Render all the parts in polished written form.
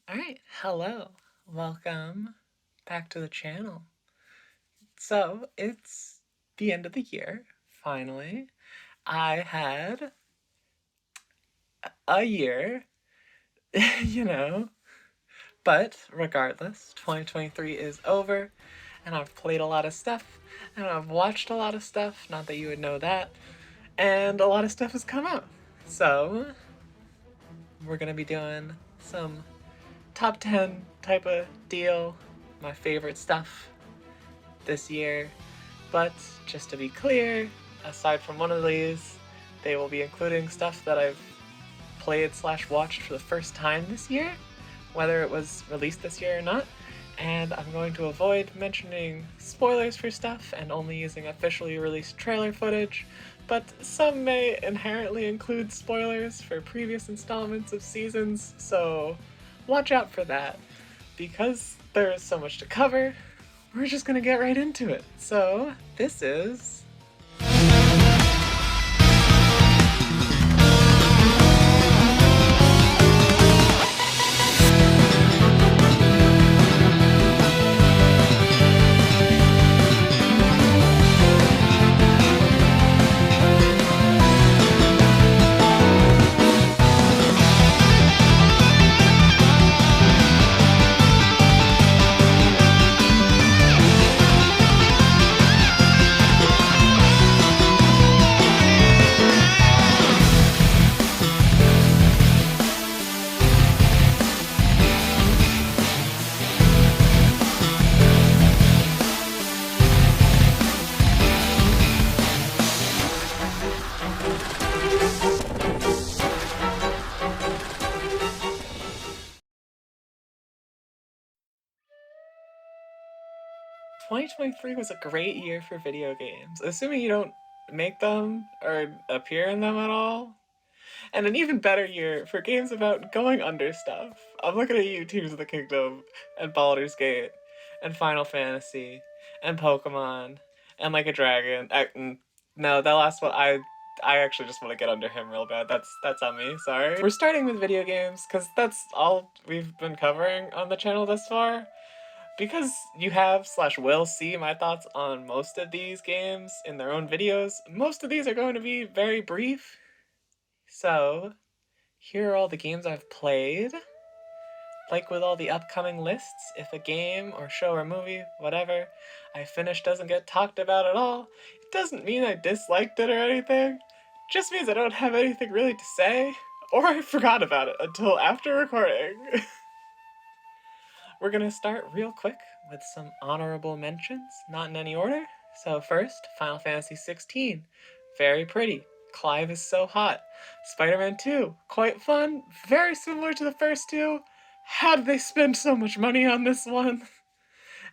Alright, hello. Welcome back to the channel. So, it's the end of the year, finally. I had a year, you know, but regardless, 2023 is over, and I've played a lot of stuff, and I've watched a lot of stuff, not that you would know that, and a lot of stuff has come out. So, we're gonna be doing some top 10 type of deal, my favorite stuff this year. But just to be clear, aside from one of these, they will be including stuff that I've played/watched for the first time this year, whether it was released this year or not. And I'm going to avoid mentioning spoilers for stuff and only using officially released trailer footage, but some may inherently include spoilers for previous installments of seasons, so watch out for that. Because there is so much to cover, we're just gonna get right into it. So, this is 2023 was a great year for video games, assuming you don't make them or appear in them at all. And an even better year for games about going under stuff. I'm looking at you, Tears of the Kingdom, and Baldur's Gate, and Final Fantasy, and Pokemon, and Like a Dragon. No, that last one, I actually just want to get under him real bad. That's on me, sorry. We're starting with video games, because that's all we've been covering on the channel thus far. Because you have/will see my thoughts on most of these games in their own videos, most of these are going to be very brief. So, here are all the games I've played. Like with all the upcoming lists, if a game or show or movie, whatever, I finish doesn't get talked about at all, it doesn't mean I disliked it or anything. It just means I don't have anything really to say, or I forgot about it until after recording. We're gonna start real quick with some honorable mentions, not in any order. So first, Final Fantasy 16. Very pretty. Clive is so hot. Spider-Man 2. Quite fun. Very similar to the first two. How did they spend so much money on this one?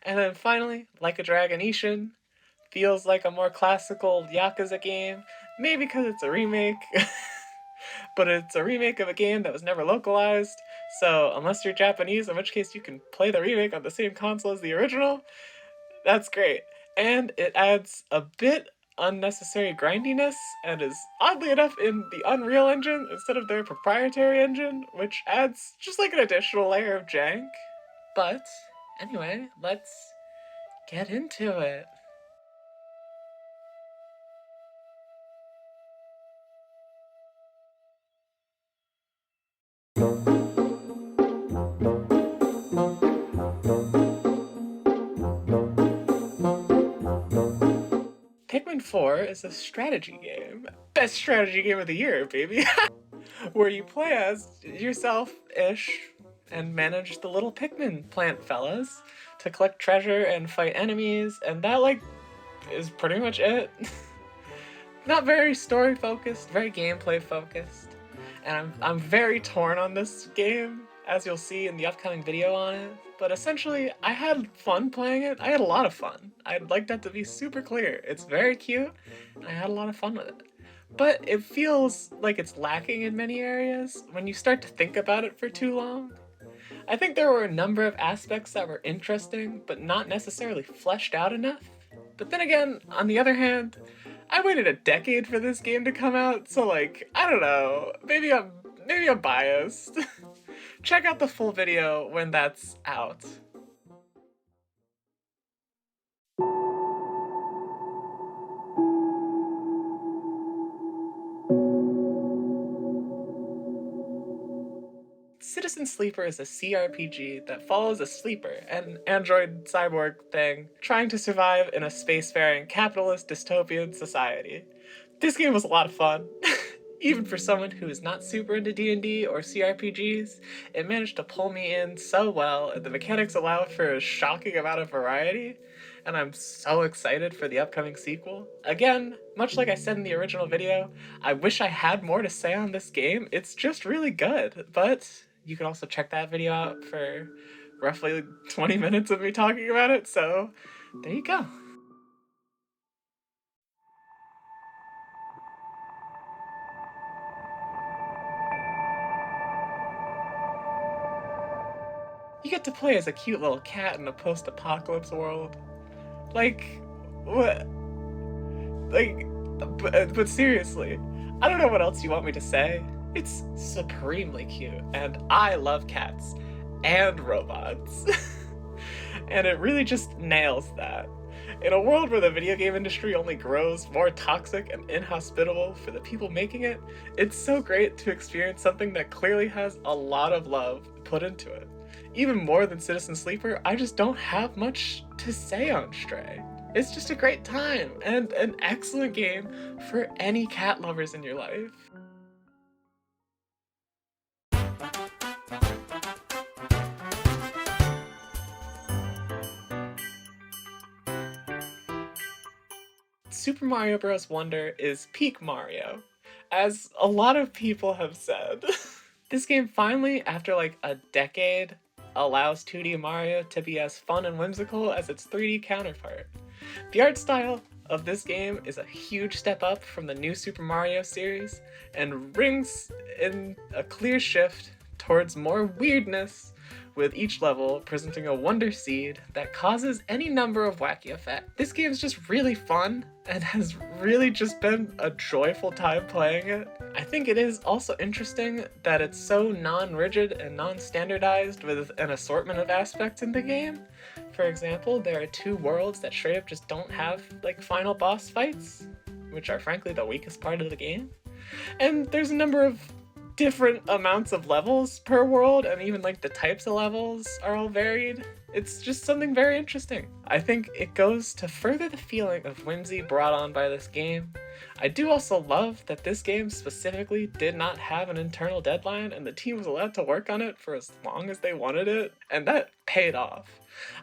And then finally, Like a Dragon Ishin. Feels like a more classical Yakuza game. Maybe because it's a remake. But it's a remake of a game that was never localized, so unless you're Japanese, in which case you can play the remake on the same console as the original, that's great. And it adds a bit unnecessary grindiness and is oddly enough in the Unreal Engine instead of their proprietary engine, which adds just like an additional layer of jank. But anyway, let's get into it. Pikmin 4 is a strategy game. Best strategy game of the year, baby! Where you play as yourself-ish and manage the little Pikmin plant fellas to collect treasure and fight enemies, and that, like, is pretty much it. Not very story-focused, very gameplay-focused. And I'm very torn on this game, as you'll see in the upcoming video on it. But essentially, I had fun playing it. I had a lot of fun. I'd like that to be super clear. It's very cute, and I had a lot of fun with it. But it feels like it's lacking in many areas when you start to think about it for too long. I think there were a number of aspects that were interesting, but not necessarily fleshed out enough. But then again, on the other hand, I waited a decade for this game to come out, so like, I don't know, maybe I'm biased. check out the full video when that's out. Citizen Sleeper is a CRPG that follows a sleeper, an android cyborg thing, trying to survive in a spacefaring capitalist dystopian society. This game was a lot of fun. Even for someone who is not super into D&D or CRPGs, it managed to pull me in so well, and the mechanics allow for a shocking amount of variety, and I'm so excited for the upcoming sequel. Again, much like I said in the original video, I wish I had more to say on this game. It's just really good, but you can also check that video out for roughly 20 minutes of me talking about it, so there you go. You get to play as a cute little cat in a post-apocalypse world. Like, what? Like, but seriously, I don't know what else you want me to say. It's supremely cute, and I love cats and robots. And it really just nails that. In a world where the video game industry only grows more toxic and inhospitable for the people making it, it's so great to experience something that clearly has a lot of love put into it. Even more than Citizen Sleeper, I just don't have much to say on Stray. It's just a great time and an excellent game for any cat lovers in your life. Super Mario Bros. Wonder is peak Mario, as a lot of people have said. This game finally, after like a decade, allows 2D Mario to be as fun and whimsical as its 3D counterpart. The art style of this game is a huge step up from the new Super Mario series, and rings in a clear shift towards more weirdness, with each level presenting a wonder seed that causes any number of wacky effects. This game is just really fun and has really just been a joyful time playing it. I think it is also interesting that it's so non-rigid and non-standardized with an assortment of aspects in the game. For example, there are 2 worlds that straight up just don't have like final boss fights, which are frankly the weakest part of the game. And there's a number of different amounts of levels per world, and even like the types of levels are all varied. It's just something very interesting. I think it goes to further the feeling of whimsy brought on by this game. I do also love that this game specifically did not have an internal deadline, and the team was allowed to work on it for as long as they wanted it, and that paid off.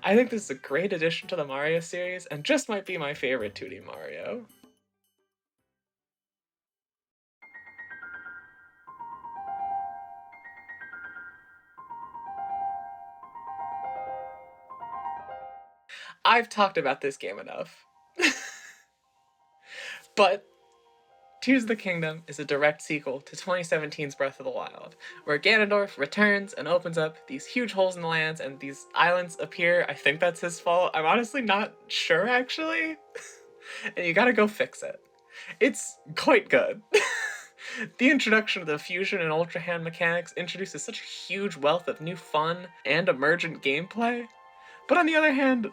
I think this is a great addition to the Mario series, and just might be my favorite 2D Mario. I've talked about this game enough. But Tears of the Kingdom is a direct sequel to 2017's Breath of the Wild, where Ganondorf returns and opens up these huge holes in the lands and these islands appear. I think that's his fault. I'm honestly not sure, actually. And you gotta go fix it. It's quite good. The introduction of the fusion and ultra hand mechanics introduces such a huge wealth of new fun and emergent gameplay. But on the other hand,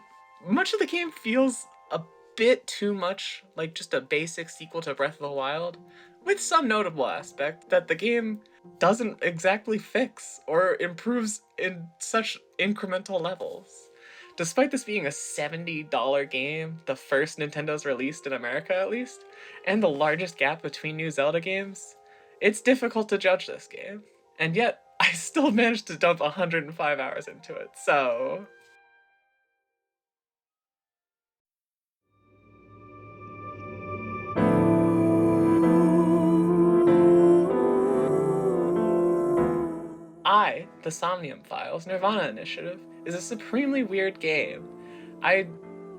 much of the game feels a bit too much like just a basic sequel to Breath of the Wild, with some notable aspect that the game doesn't exactly fix or improves in such incremental levels. Despite this being a $70 game, the first Nintendo's released in America at least, and the largest gap between new Zelda games, it's difficult to judge this game. And yet, I still managed to dump 105 hours into it, so The Somnium Files Nirvana Initiative is a supremely weird game. I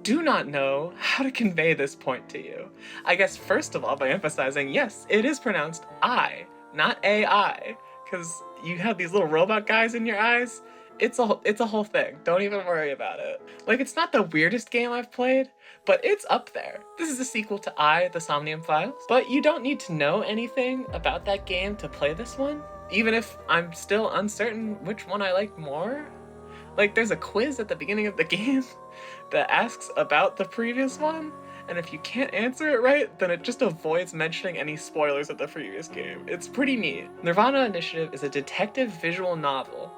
do not know how to convey this point to you. I guess first of all by emphasizing, yes, it is pronounced I, not AI, because you have these little robot guys in your eyes. It's a whole thing. Don't even worry about it. Like, it's not the weirdest game I've played, but it's up there. This is a sequel to The Somnium Files, but you don't need to know anything about that game to play this one. even if I'm still uncertain which one I like more. Like, there's a quiz at the beginning of the game that asks about the previous one, and if you can't answer it right, then it just avoids mentioning any spoilers of the previous game. It's pretty neat. Nirvana Initiative is a detective visual novel.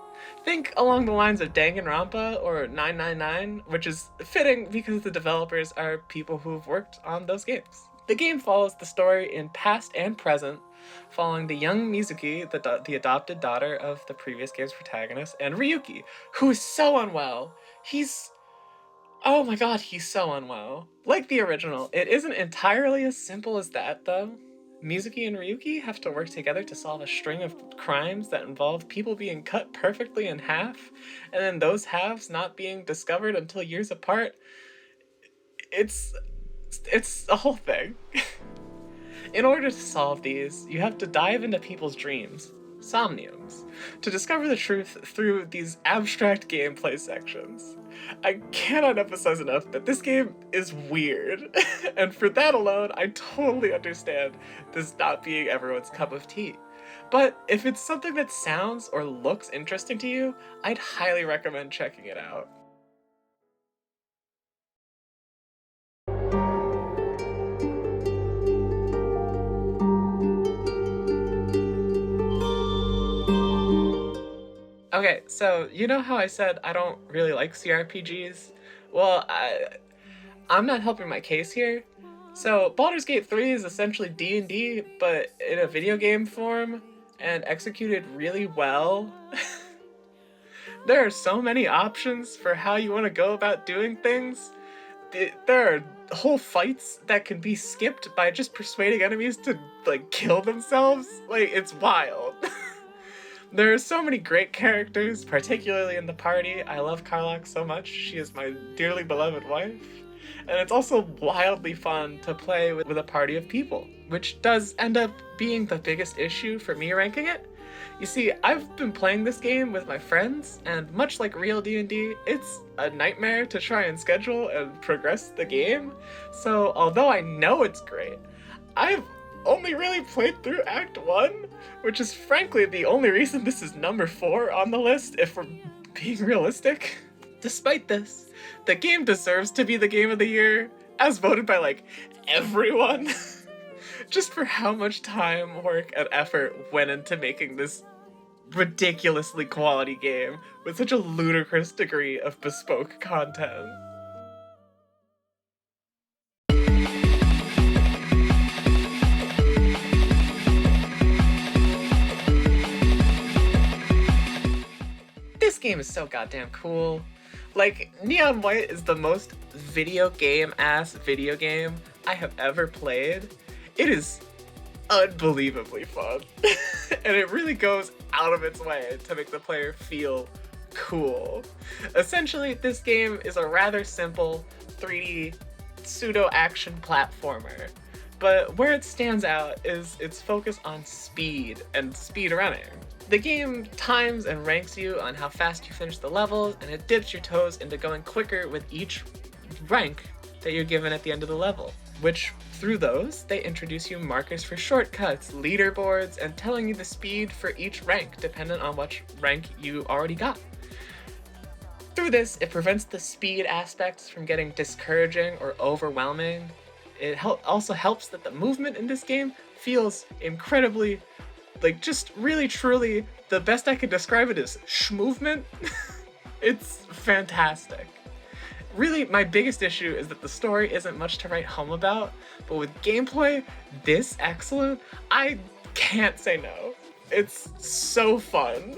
Think along the lines of Danganronpa or 999, which is fitting because the developers are people who've worked on those games. The game follows the story in past and present, following the young Mizuki, the adopted daughter of the previous game's protagonist, and Ryuki, who is so unwell. Oh my god, he's so unwell. Like the original, it isn't entirely as simple as that, though. Mizuki and Ryuki have to work together to solve a string of crimes that involve people being cut perfectly in half, and then those halves not being discovered until years apart. It's a whole thing. In order to solve these, you have to dive into people's dreams, somniums, to discover the truth through these abstract gameplay sections. I cannot emphasize enough that this game is weird, and for that alone, I totally understand this not being everyone's cup of tea. But if it's something that sounds or looks interesting to you, I'd highly recommend checking it out. Okay, so you know how I said I don't really like CRPGs? Well, I'm not helping my case here. So Baldur's Gate 3 is essentially D&D, but in a video game form, and executed really well. There are so many options for how you want to go about doing things. There are whole fights that can be skipped by just persuading enemies to, like, kill themselves. Like, it's wild. There are so many great characters, particularly in the party. I love Karlach so much. She is my dearly beloved wife. And it's also wildly fun to play with a party of people, which does end up being the biggest issue for me ranking it. You see, I've been playing this game with my friends, and much like real D&D, it's a nightmare to try and schedule and progress the game. So although I know it's great, I've only really played through Act 1, which is frankly the only reason this is number 4 on the list, if we're being realistic. Despite this, the game deserves to be the game of the year, as voted by, like, everyone. Just for how much time, work, and effort went into making this ridiculously quality game with such a ludicrous degree of bespoke content. This game is so goddamn cool. Like, Neon White is the most video game-ass video game I have ever played. It is unbelievably fun. And it really goes out of its way to make the player feel cool. Essentially, this game is a rather simple 3D pseudo-action platformer. But where it stands out is its focus on speed and speed running. The game times and ranks you on how fast you finish the levels, and it dips your toes into going quicker with each rank that you're given at the end of the level. Which, through those, they introduce you markers for shortcuts, leaderboards, and telling you the speed for each rank, dependent on which rank you already got. Through this, it prevents the speed aspects from getting discouraging or overwhelming. It also helps that the movement in this game feels incredibly, like, just really truly, the best I could describe it is schmovement. It's fantastic. Really, my biggest issue is that the story isn't much to write home about, but with gameplay this excellent, I can't say no. It's so fun.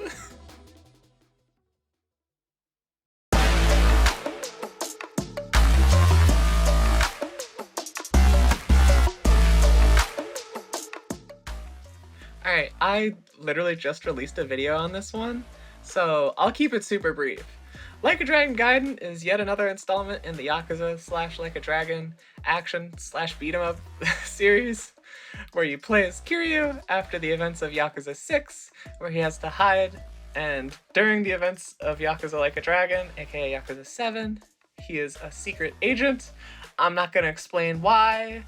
Alright, I literally just released a video on this one, so I'll keep it super brief. Like a Dragon Gaiden is yet another installment in the Yakuza / Like a Dragon action / beat 'em up series, where you play as Kiryu after the events of Yakuza 6, where he has to hide, and during the events of Yakuza Like a Dragon, aka Yakuza 7, he is a secret agent. I'm not gonna explain why.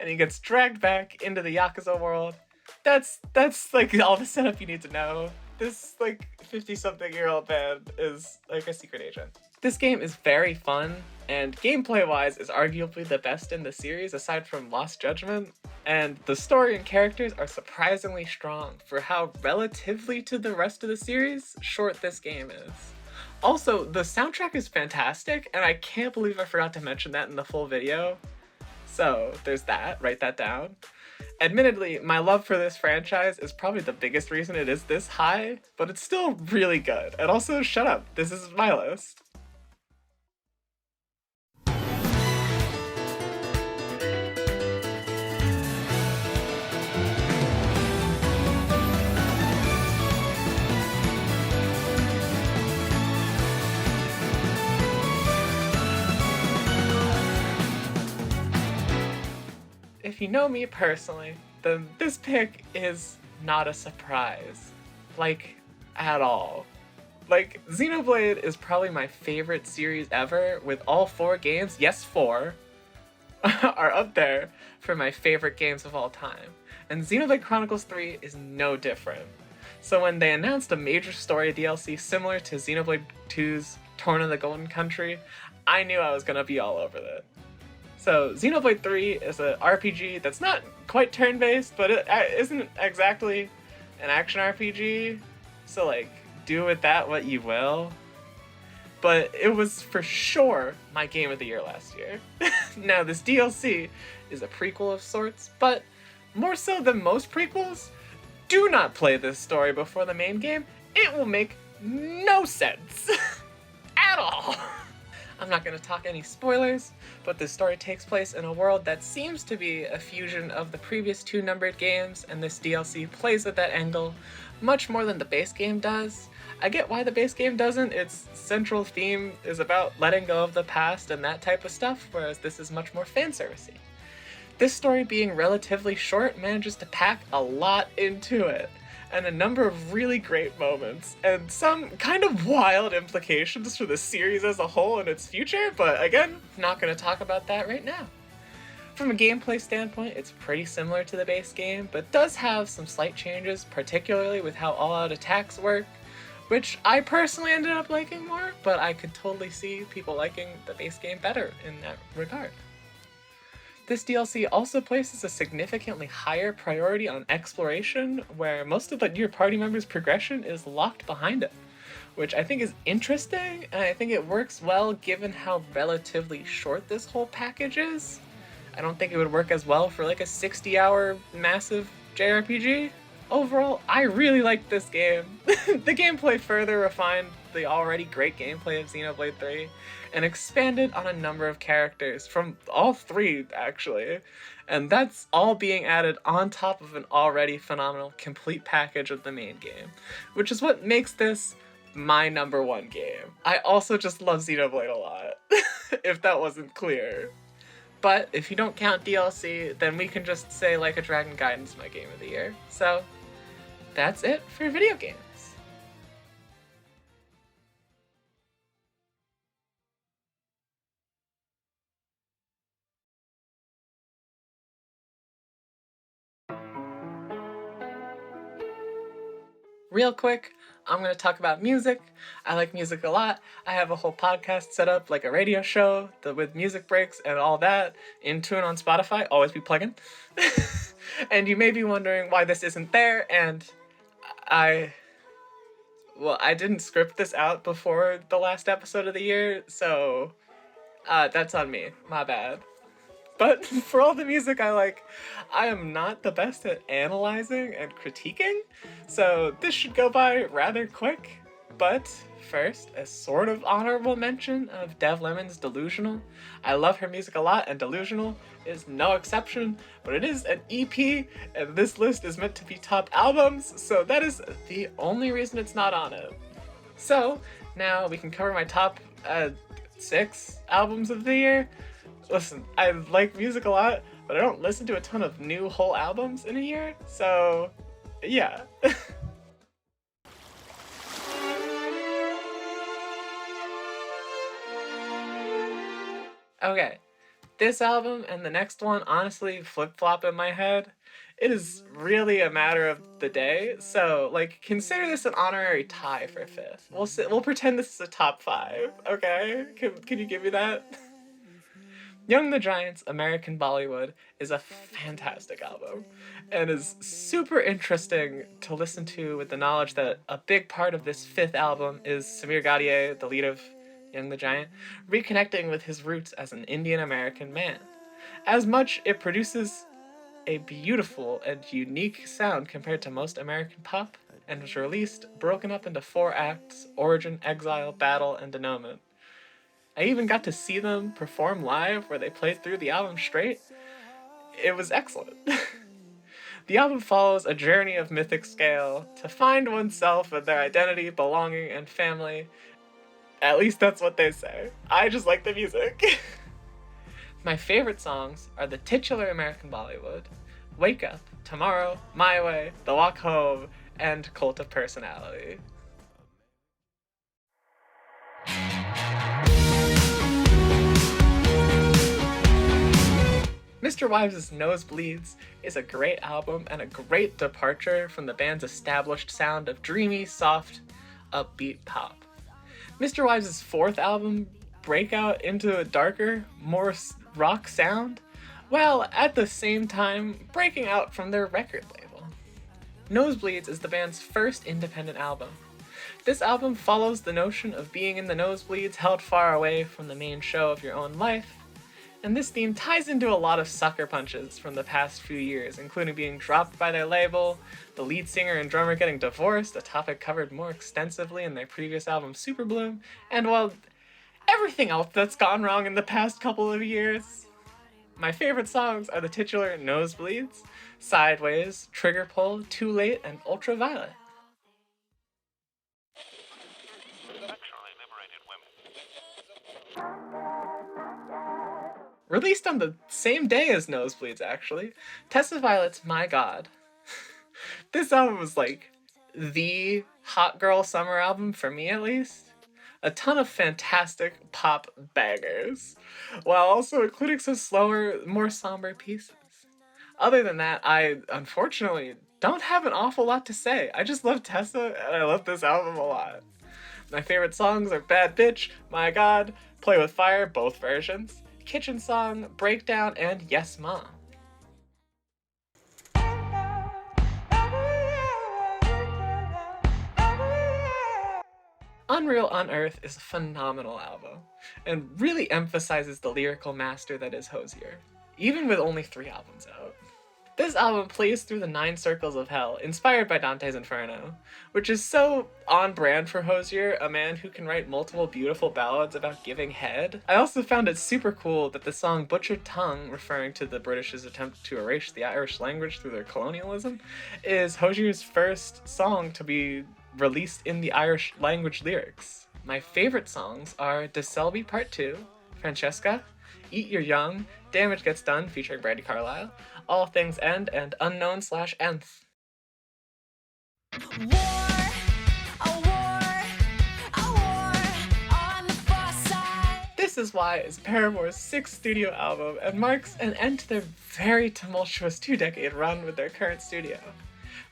And he gets dragged back into the Yakuza world That's like all the setup you need to know. This like 50-something-year-old man is like a secret agent. This game is very fun, and gameplay-wise is arguably the best in the series aside from Lost Judgment, and the story and characters are surprisingly strong for how relatively to the rest of the series short this game is. Also, the soundtrack is fantastic, and I can't believe I forgot to mention that in the full video. So there's that, write that down. Admittedly, my love for this franchise is probably the biggest reason it is this high, but it's still really good. And also, shut up, this is my list. If you know me personally, then this pick is not a surprise. Like, at all. Like, Xenoblade is probably my favorite series ever, with all 4 games, yes 4, are up there for my favorite games of all time. And Xenoblade Chronicles 3 is no different. So when they announced a major story DLC similar to Xenoblade 2's Torn in the Golden Country, I knew I was gonna be all over it. So Xenoblade 3 is an RPG that's not quite turn-based, but it isn't exactly an action RPG, so like, do with that what you will. But it was for sure my game of the year last year. Now this DLC is a prequel of sorts, but more so than most prequels, do not play this story before the main game. It will make no sense at all. I'm not going to talk any spoilers, but this story takes place in a world that seems to be a fusion of the previous 2 numbered games, and this DLC plays at that angle much more than the base game does. I get why the base game doesn't. Its central theme is about letting go of the past and that type of stuff, whereas this is much more fanservice-y. This story being relatively short manages to pack a lot into it, and a number of really great moments, and some kind of wild implications for the series as a whole and its future, but again, not going to talk about that right now. From a gameplay standpoint, it's pretty similar to the base game, but does have some slight changes, particularly with how all-out attacks work, which I personally ended up liking more, but I could totally see people liking the base game better in that regard. This DLC also places a significantly higher priority on exploration, where most of your party members' progression is locked behind it, which I think is interesting, and I think it works well given how relatively short this whole package is. I don't think it would work as well for like a 60-hour massive JRPG. Overall, I really liked this game. The gameplay further refined the already great gameplay of Xenoblade 3, and expanded on a number of characters, from all 3 actually, and that's all being added on top of an already phenomenal complete package of the main game, which is what makes this my number 1 game. I also just love Xenoblade a lot, if that wasn't clear. But if you don't count DLC, then we can just say Like a Dragon Gaiden is my game of the year. So that's it for video games. Real quick, I'm going to talk about music. I like music a lot. I have a whole podcast set up, like a radio show with music breaks and all that, in tune on Spotify, always be plugging. And you may be wondering why this isn't there, and I didn't script this out before the last episode of the year, so that's on me, my bad. But for all the music I like, I am not the best at analyzing and critiquing, so this should go by rather quick. But first, a sort of honorable mention of Dev Lemon's Delusional. I love her music a lot, and Delusional is no exception, but it is an EP, and this list is meant to be top albums, so that is the only reason it's not on it. So, now we can cover my top 6 albums of the year. Listen, I like music a lot, but I don't listen to a ton of new whole albums in a year, so yeah. Okay, This album and the next one honestly flip-flop in my head. It is really a matter of the day, so like consider this an honorary tie for fifth. We'll pretend this is a top five, okay? Can you give me that? Young the Giant's American Bollywood is a fantastic album and is super interesting to listen to with the knowledge that a big part of this fifth album is Samir Gadier, the lead of Young the Giant, reconnecting with his roots as an Indian American man. As much, it produces a beautiful and unique sound compared to most American pop, and was released broken up into 4 acts: origin, exile, battle, and denouement. I even got to see them perform live where they played through the album straight. It was excellent. The album follows a journey of mythic scale to find oneself and their identity, belonging, and family. At least that's what they say. I just like the music. My favorite songs are the titular American Bollywood, Wake Up, Tomorrow, My Way, The Walk Home, and Cult of Personality. Mr. Wives' Nosebleeds is a great album and a great departure from the band's established sound of dreamy, soft, upbeat pop. Mr. Wives' 4th album, breakout into a darker, more rock sound, while at the same time breaking out from their record label. Nosebleeds is the band's first independent album. This album follows the notion of being in the nosebleeds, held far away from the main show of your own life, and this theme ties into a lot of sucker punches from the past few years, including being dropped by their label, the lead singer and drummer getting divorced, a topic covered more extensively in their previous album Super Bloom, and well, everything else that's gone wrong in the past couple of years. My favorite songs are the titular Nosebleeds, Sideways, Trigger Pull, Too Late, and Ultraviolet. Released on the same day as Nosebleeds, actually, Tessa Violet's My God. This album was like the hot girl summer album, for me at least. A ton of fantastic pop bangers, while also including some slower, more somber pieces. Other than that, I unfortunately don't have an awful lot to say. I just love Tessa, and I love this album a lot. My favorite songs are Bad Bitch, My God, Play With Fire, both versions, Kitchen Song, Breakdown, and Yes Mom. Unreal Unearth is a phenomenal album, and really emphasizes the lyrical master that is Hozier, even with only 3 albums out. This album plays through the 9 circles of hell, inspired by Dante's Inferno, which is so on brand for Hozier, a man who can write multiple beautiful ballads about giving head. I also found it super cool that the song Butchered Tongue, referring to the British's attempt to erase the Irish language through their colonialism, is Hozier's first song to be released in the Irish language lyrics. My favorite songs are De Selby Part 2, Francesca, Eat Your Young, Damage Gets Done featuring Brandi Carlile, All Things End, and Unknown/Nth. This Is Why is Paramore's 6th studio album and marks an end to their very tumultuous 2-decade run with their current studio.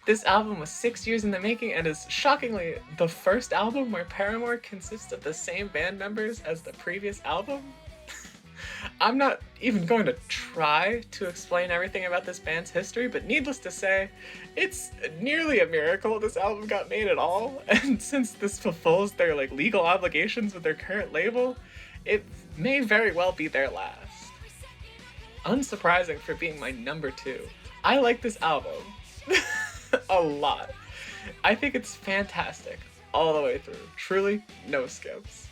This album was 6 years in the making and is shockingly the first album where Paramore consists of the same band members as the previous album. I'm not even going to try to explain everything about this band's history, but needless to say, it's nearly a miracle this album got made at all, and since this fulfills their legal obligations with their current label, it may very well be their last. Unsurprising for being my number 2, I like this album a lot. I think it's fantastic all the way through, truly no skips.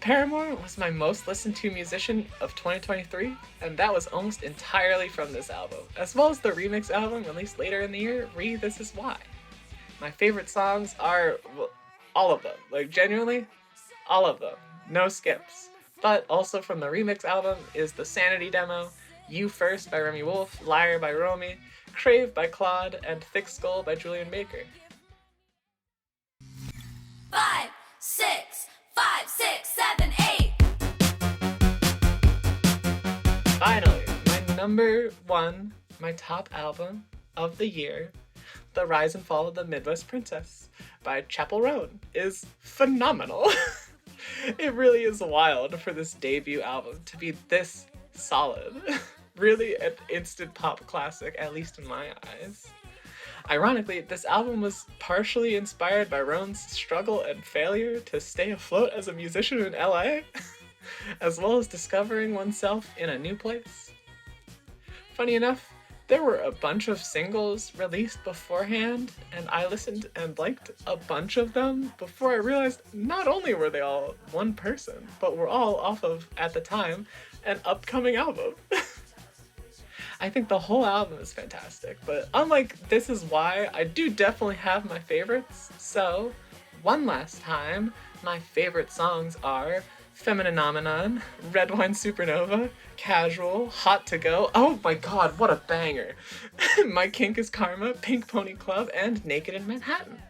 Paramore was my most listened to musician of 2023, and that was almost entirely from this album, as well as the remix album released later in the year, This Is Why. My favorite songs are, well, all of them, genuinely, all of them, no skips. But also from the remix album is the Sanity demo, You First by Remy Wolf, Liar by Romy, Crave by Claude, and Thick Skull by Julian Baker. 5, 6, 5, 6, 7, 8. Bye number one, my top album of the year, The Rise and Fall of the Midwest Princess by Chapel Roan, is phenomenal. It really is wild for this debut album to be this solid. Really an instant pop classic, at least in my eyes. Ironically, this album was partially inspired by Roan's struggle and failure to stay afloat as a musician in LA, as well as discovering oneself in a new place. Funny enough, there were a bunch of singles released beforehand, and I listened and liked a bunch of them before I realized not only were they all one person, but were all off of, at the time, an upcoming album. I think the whole album is fantastic, but unlike This Is Why, I do definitely have my favorites. So, one last time, my favorite songs are Femininomenon, Red Wine Supernova, Casual, Hot to Go, oh my god, what a banger! My Kink is Karma, Pink Pony Club, and Naked in Manhattan.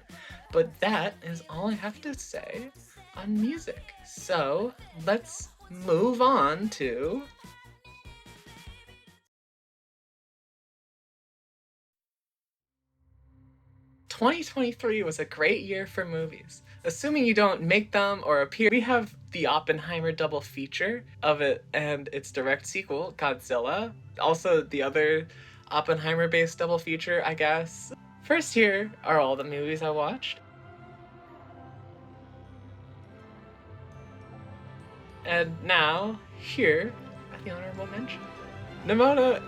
But that is all I have to say on music. So, let's move on to 2023 was a great year for movies. Assuming you don't make them or appear, we have the Oppenheimer double feature of it and its direct sequel, Godzilla. Also the other Oppenheimer-based double feature, I guess. First, here are all the movies I watched. And now, here are the honorable mentions. Nimona,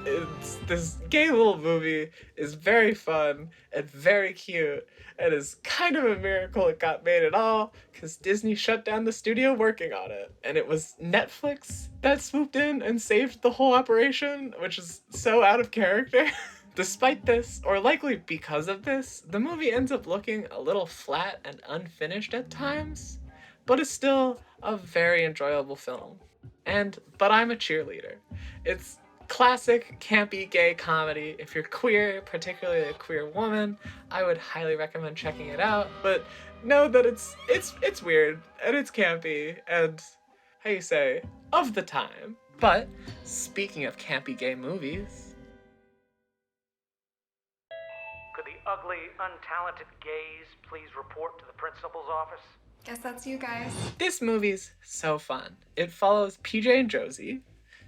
this gay little movie, is very fun and very cute, and is kind of a miracle it got made at all, because Disney shut down the studio working on it, and it was Netflix that swooped in and saved the whole operation, which is so out of character. Despite this, or likely because of this, the movie ends up looking a little flat and unfinished at times, but is still a very enjoyable film. But I'm a cheerleader. It's classic campy gay comedy. If you're queer, particularly a queer woman, I would highly recommend checking it out. But know that it's weird and it's campy and, how you say, of the time. But speaking of campy gay movies, could the ugly, untalented gays please report to the principal's office? Guess that's you guys. this movie's so fun. It follows PJ and Josie,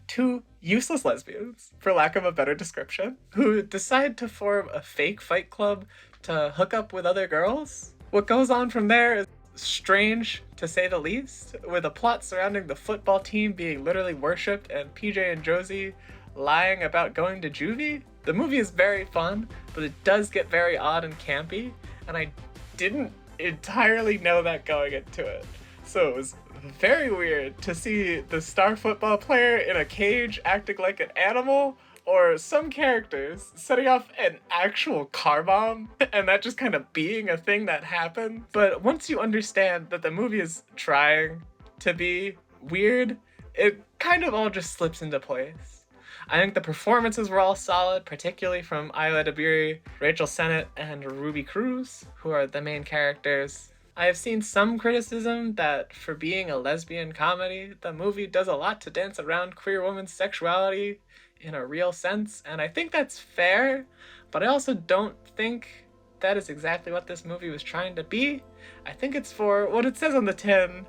two useless lesbians, for lack of a better description, who decide to form a fake fight club to hook up with other girls. What goes on from there is strange, to say the least, with a plot surrounding the football team being literally worshipped and PJ and Josie lying about going to juvie. The movie is very fun, but it does get very odd and campy, and I didn't entirely know that going into it. So it was very weird to see the star football player in a cage acting like an animal, or some characters setting off an actual car bomb, and that just kind of being a thing that happened. But once you understand that the movie is trying to be weird, it kind of all just slips into place. I think the performances were all solid, particularly from Isla Dabiri, Rachel Sennett, and Ruby Cruz, who are the main characters. I have seen some criticism that for being a lesbian comedy, the movie does a lot to dance around queer women's sexuality in a real sense, and I think that's fair, but I also don't think that is exactly what this movie was trying to be. I think it's for what it says on the tin,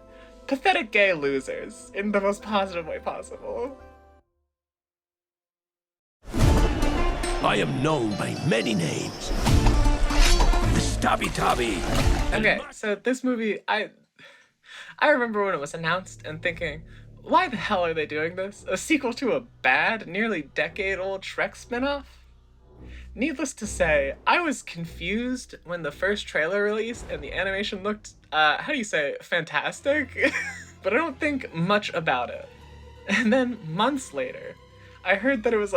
pathetic gay losers, in the most positive way possible. I am known by many names. Stabby Tabby. Okay, so this movie, I remember when it was announced and thinking, why the hell are they doing this? A sequel to a bad, nearly decade-old Shrek spinoff? Needless to say, I was confused when the first trailer released and the animation looked, fantastic? But I don't think much about it. And then months later, I heard that it was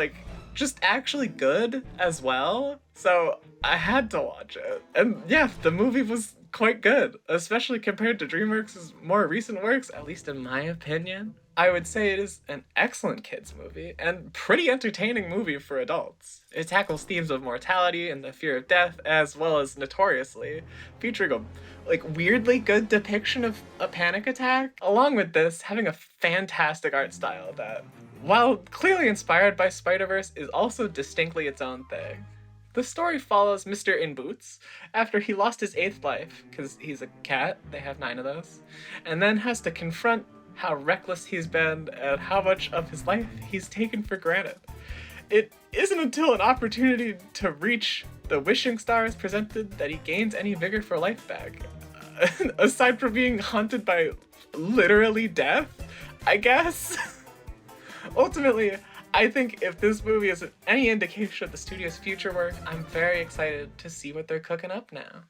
just actually good as well, so I had to watch it. And yeah, the movie was quite good, especially compared to DreamWorks' more recent works, at least in my opinion. I would say it is an excellent kids movie and pretty entertaining movie for adults. It tackles themes of mortality and the fear of death, as well as Notoriously, featuring a weirdly good depiction of a panic attack, along with this having a fantastic art style that while clearly inspired by Spider-Verse, is also distinctly its own thing. The story follows Mr. In Boots after he lost his 8th life, because he's a cat, they have 9 of those, and then has to confront how reckless he's been and how much of his life he's taken for granted. It isn't until an opportunity to reach the wishing star is presented that he gains any vigor for life back. Aside from being haunted by literally death, I guess. Ultimately, I think if this movie is any indication of the studio's future work, I'm very excited to see what they're cooking up now.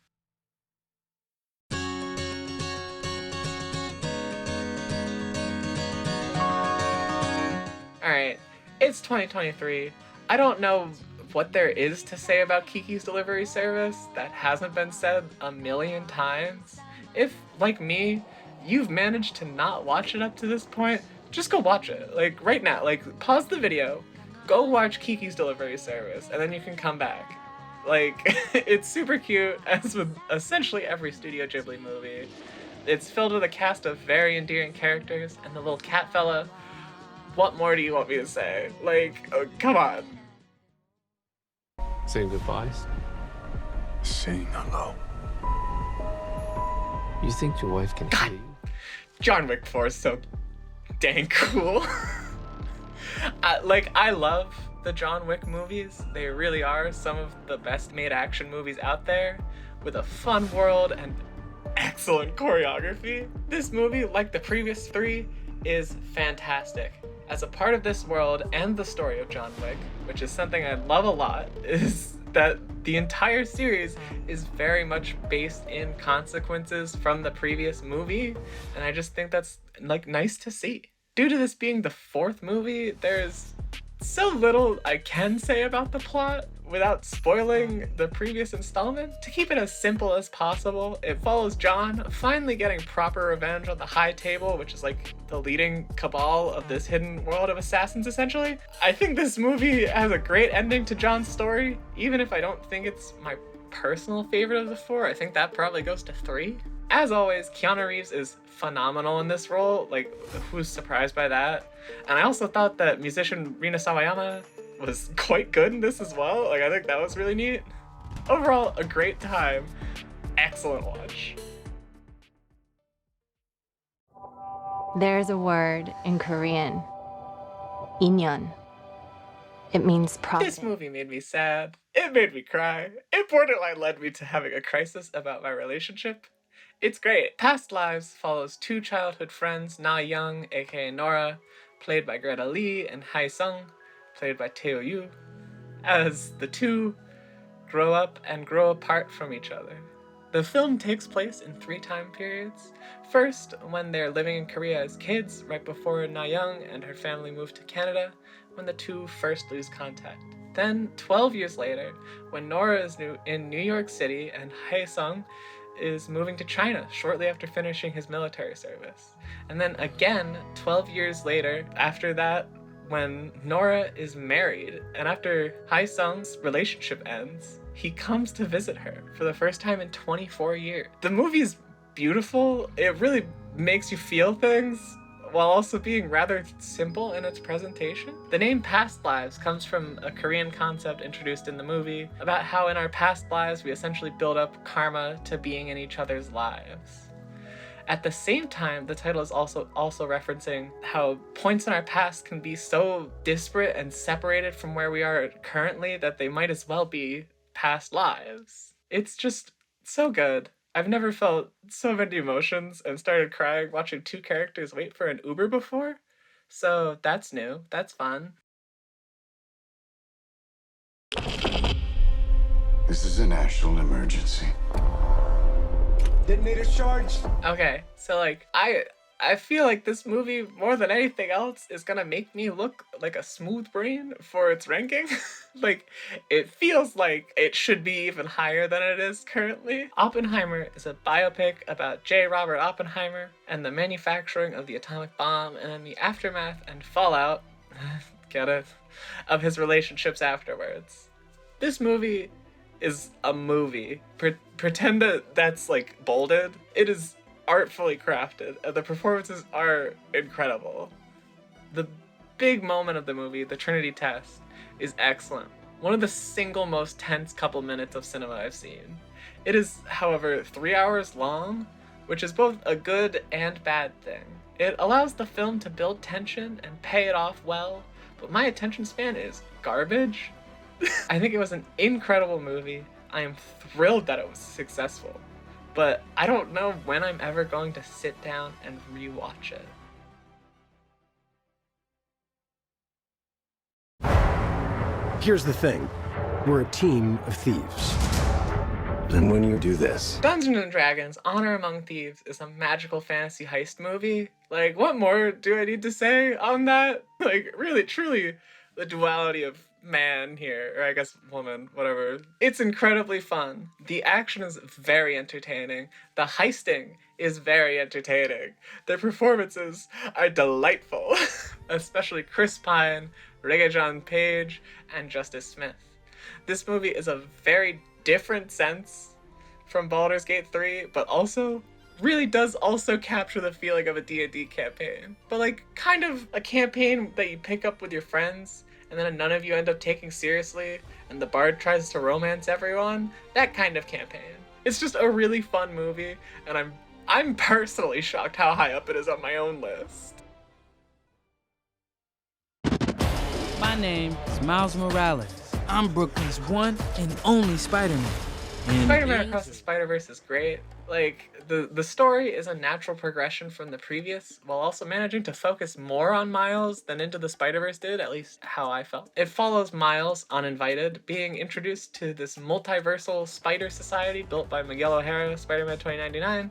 Alright, it's 2023. I don't know what there is to say about Kiki's Delivery Service that hasn't been said a million times. If, like me, you've managed to not watch it up to this point, just go watch it. Like, right now. Like, pause the video, go watch Kiki's Delivery Service, and then you can come back. Like, it's super cute, as with essentially every Studio Ghibli movie. It's filled with a cast of very endearing characters, and the little cat fella. What more do you want me to say? Like, oh, come on. Saying goodbyes? Saying hello. You think your wife can God. hear you? John Wick 4 is so dang cool. I love the John Wick movies. They really are some of the best made action movies out there, with a fun world and excellent choreography. This movie, like the previous 3, is fantastic. As a part of this world and the story of John Wick, which is something I love a lot, is that the entire series is very much based in consequences from the previous movie, and I just think that's like nice to see. Due to this being the 4th movie, there's so little I can say about the plot without spoiling the previous installment. To keep it as simple as possible, it follows John finally getting proper revenge on the High Table, which is like the leading cabal of this hidden world of assassins, essentially. I think this movie has a great ending to John's story, even if I don't think it's my personal favorite of the 4. I think that probably goes to 3. As always, Keanu Reeves is phenomenal in this role. Like, who's surprised by that? And I also thought that musician Rina Sawayama was quite good in this as well. Like, I think that was really neat. Overall, a great time. Excellent watch. There's a word in Korean, 인연. It means prophet. This movie made me sad. It made me cry. It borderline led me to having a crisis about my relationship. It's great. Past Lives follows 2 childhood friends, Na Young, aka Nora, played by Greta Lee, and Hae Sung, played by Teo Yoo, as the 2 grow up and grow apart from each other. The film takes place in 3 time periods. First, when they're living in Korea as kids, right before Na Young and her family moved to Canada, when the 2 first lose contact. Then, 12 years later, when Nora is in New York City and Hae Sung is moving to China shortly after finishing his military service. And then again, 12 years later, after that, when Nora is married, and after Hae Sung's relationship ends, he comes to visit her for the first time in 24 years. The movie's beautiful. It really makes you feel things, while also being rather simple in its presentation. The name Past Lives comes from a Korean concept introduced in the movie about how in our past lives we essentially build up karma to being in each other's lives. At the same time, the title is also referencing how points in our past can be so disparate and separated from where we are currently that they might as well be past lives. It's just so good. I've never felt so many emotions and started crying watching 2 characters wait for an Uber before. So that's new. That's fun. This is a national emergency. Detonator charged. Okay, so like I feel like this movie, more than anything else, is gonna make me look like a smooth brain for its ranking. Like, it feels like it should be even higher than it is currently. Oppenheimer is a biopic about J. Robert Oppenheimer and the manufacturing of the atomic bomb and then the aftermath and fallout, get it, of his relationships afterwards. This movie is a movie. Pretend that that's like bolded. It is artfully crafted, and the performances are incredible. The big moment of the movie, the Trinity test, is excellent. One of the single most tense couple minutes of cinema I've seen. It is, however, 3 hours long, which is both a good and bad thing. It allows the film to build tension and pay it off well, but my attention span is garbage. I think it was an incredible movie. I am thrilled that it was successful, but I don't know when I'm ever going to sit down and rewatch it. Here's the thing. We're a team of thieves. And when you do this, Dungeons and Dragons: Honor Among Thieves is a magical fantasy heist movie. Like, what more do I need to say on that? Like, really, truly, the duality of man here, or I guess woman, whatever. It's incredibly fun. The action is very entertaining. The heisting is very entertaining. Their performances are delightful, especially Chris Pine, Regé-Jean Page, and Justice Smith. This movie is a very different sense from Baldur's Gate 3, but also really does also capture the feeling of a D&D campaign. But like, kind of a campaign that you pick up with your friends, and then none of you end up taking seriously, and the bard tries to romance everyone. That kind of campaign. It's just a really fun movie, and I'm personally shocked how high up it is on my own list. My name is Miles Morales. I'm Brooklyn's one and only Spider-Man. And Spider-Man Across the Spider-Verse is great. Like, the story is a natural progression from the previous, while also managing to focus more on Miles than Into the Spider-Verse did, at least how I felt. It follows Miles, uninvited, being introduced to this multiversal spider society built by Miguel O'Hara, Spider-Man 2099.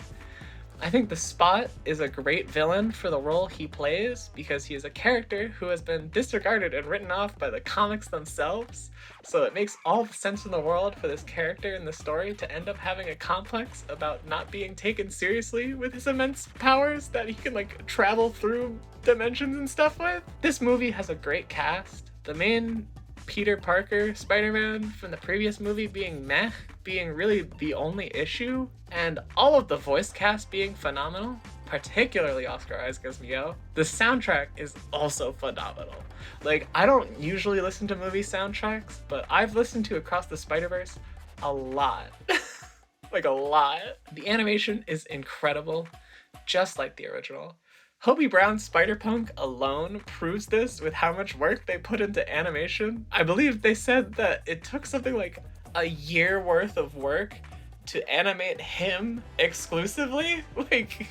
I think the Spot is a great villain for the role he plays because he is a character who has been disregarded and written off by the comics themselves. So it makes all the sense in the world for this character in the story to end up having a complex about not being taken seriously with his immense powers that he can like travel through dimensions and stuff with. This movie has a great cast. The main Peter Parker Spider-Man from the previous movie being meh, being really the only issue, and all of the voice cast being phenomenal, particularly Oscar Isaac's Miguel. The soundtrack is also phenomenal. Like, I don't usually listen to movie soundtracks, but I've listened to Across the Spider-Verse a lot. Like, a lot. The animation is incredible, just like the original. Hobie Brown's Spider-Punk alone proves this with how much work they put into animation. I believe they said that it took something like a year worth of work to animate him exclusively. Like,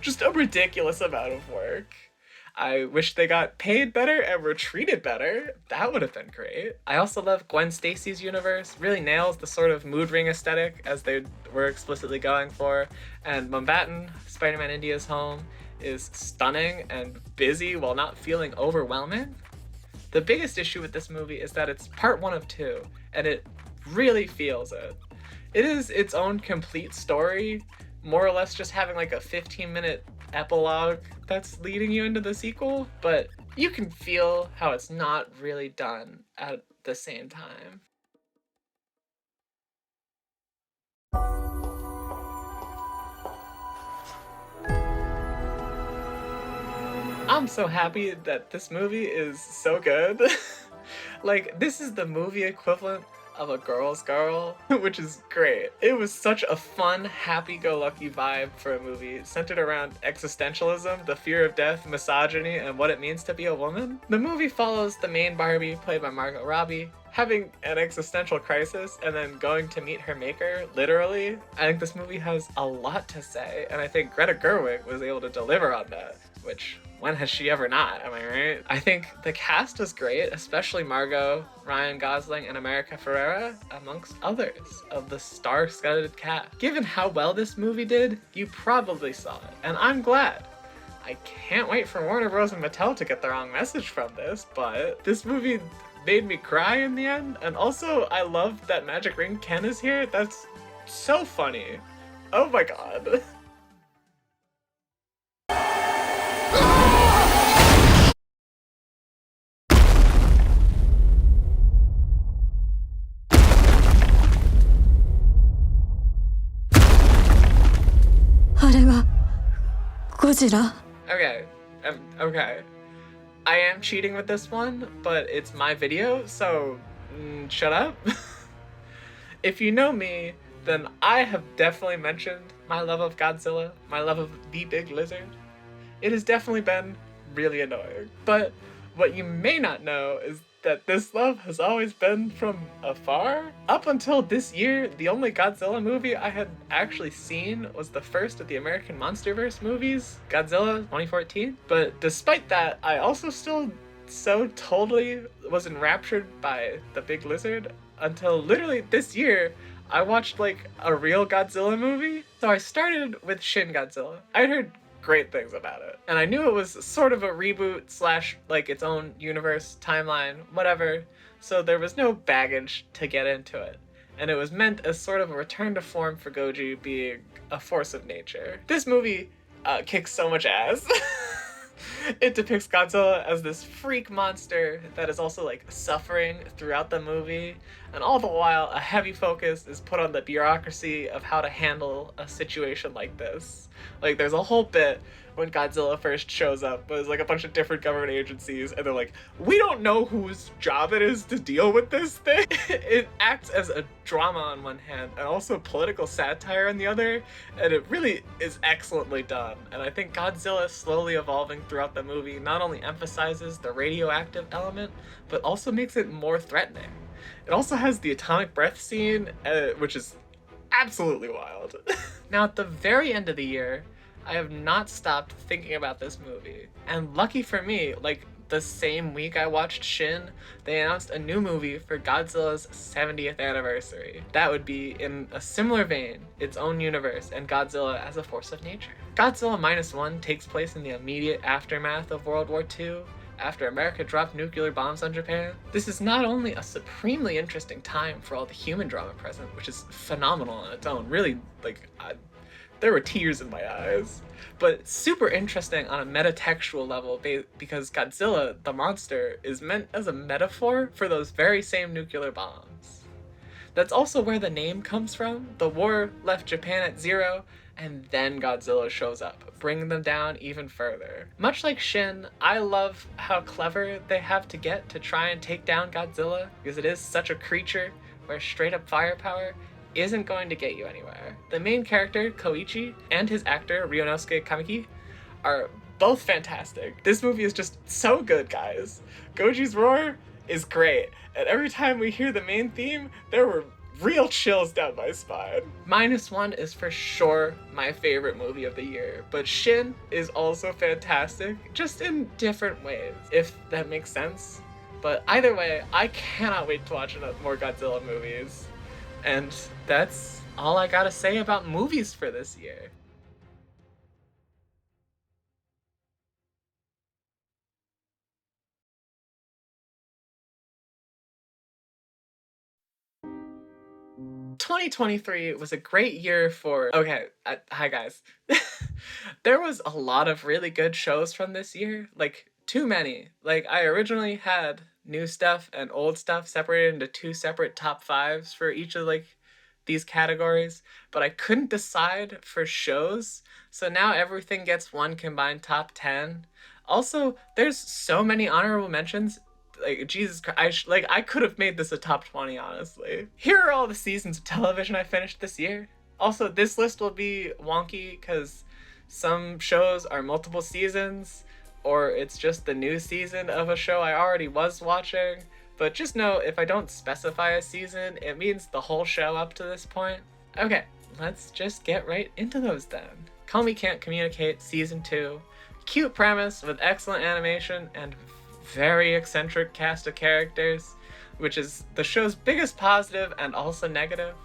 just a ridiculous amount of work. I wish they got paid better and were treated better. That would have been great. I also love Gwen Stacy's universe. Really nails the sort of mood ring aesthetic as they were explicitly going for. And Mumbattan, Spider-Man India's Home, is stunning and busy while not feeling overwhelming. The biggest issue with this movie is that it's part one of two, and it really feels it. It is its own complete story, more or less just having like a 15-minute epilogue that's leading you into the sequel, but you can feel how it's not really done at the same time. I'm so happy that this movie is so good. Like, this is the movie equivalent of a girl's girl, which is great. It was such a fun, happy-go-lucky vibe for a movie centered around existentialism, the fear of death, misogyny, and what it means to be a woman. The movie follows the main Barbie, played by Margot Robbie, having an existential crisis and then going to meet her maker, literally. I think this movie has a lot to say, and I think Greta Gerwig was able to deliver on that, which, when has she ever not, am I right? I think the cast is great, especially Margot, Ryan Gosling, and America Ferrera, amongst others of the star-studded cast. Given how well this movie did, you probably saw it, and I'm glad. I can't wait for Warner Bros. And Mattel to get the wrong message from this, but this movie made me cry in the end, and also I love that Magic Ring Ken is here. That's so funny. Oh my god. Okay, okay. I am cheating with this one, but it's my video, so shut up. If you know me, then I have definitely mentioned my love of Godzilla, my love of the big lizard. It has definitely been really annoying. But what you may not know is that this love has always been from afar. Up until this year, the only Godzilla movie I had actually seen was the first of the American Monsterverse movies, Godzilla 2014. But despite that, I also still so totally was enraptured by the big lizard until literally this year I watched like a real Godzilla movie. So I started with Shin Godzilla. I'd heard great things about it, and I knew it was sort of a reboot slash like its own universe, timeline, whatever, so there was no baggage to get into it, and it was meant as sort of a return to form for Goji being a force of nature. This movie kicks so much ass. It depicts Godzilla as this freak monster that is also like suffering throughout the movie, and all the while a heavy focus is put on the bureaucracy of how to handle a situation like this. Like there's a whole bit when Godzilla first shows up, there's like a bunch of different government agencies, and they're like, we don't know whose job it is to deal with this thing. It acts as a drama on one hand, and also political satire on the other, and it really is excellently done. And I think Godzilla slowly evolving throughout the movie not only emphasizes the radioactive element, but also makes it more threatening. It also has the atomic breath scene, which is absolutely wild. Now, at the very end of the year, I have not stopped thinking about this movie. And lucky for me, like the same week I watched Shin, they announced a new movie for Godzilla's 70th anniversary. That would be in a similar vein, its own universe, and Godzilla as a force of nature. Godzilla -1 takes place in the immediate aftermath of World War II, after America dropped nuclear bombs on Japan. This is not only a supremely interesting time for all the human drama present, which is phenomenal on its own, really, like, there were tears in my eyes, but super interesting on a metatextual level because Godzilla, the monster, is meant as a metaphor for those very same nuclear bombs. That's also where the name comes from. The war left Japan at 0, and then Godzilla shows up, bringing them down even further. Much like Shin, I love how clever they have to get to try and take down Godzilla, because it is such a creature where straight up firepower isn't going to get you anywhere. The main character, Koichi, and his actor, Ryunosuke Kamiki, are both fantastic. This movie is just so good, guys. Goji's roar is great, and every time we hear the main theme, there were real chills down my spine. -1 is for sure my favorite movie of the year, but Shin is also fantastic, just in different ways, if that makes sense. But either way, I cannot wait to watch more Godzilla movies. And that's all I gotta say about movies for this year. "2023 was a great year for..." Okay, hi guys. There was a lot of really good shows from this year, like, too many. Like, I originally had new stuff and old stuff separated into 2 separate top 5s for each of, like, these categories, but I couldn't decide for shows, so now everything gets one combined top 10. Also, there's so many honorable mentions, like, Jesus Christ, I could have made this a top 20, honestly. Here are all the seasons of television I finished this year. Also, this list will be wonky because some shows are multiple seasons, or it's just the new season of a show I already was watching. But just know, if I don't specify a season, it means the whole show up to this point. Okay, let's just get right into those then. Call Me Can't Communicate Season 2. Cute premise with excellent animation and very eccentric cast of characters, which is the show's biggest positive and also negative.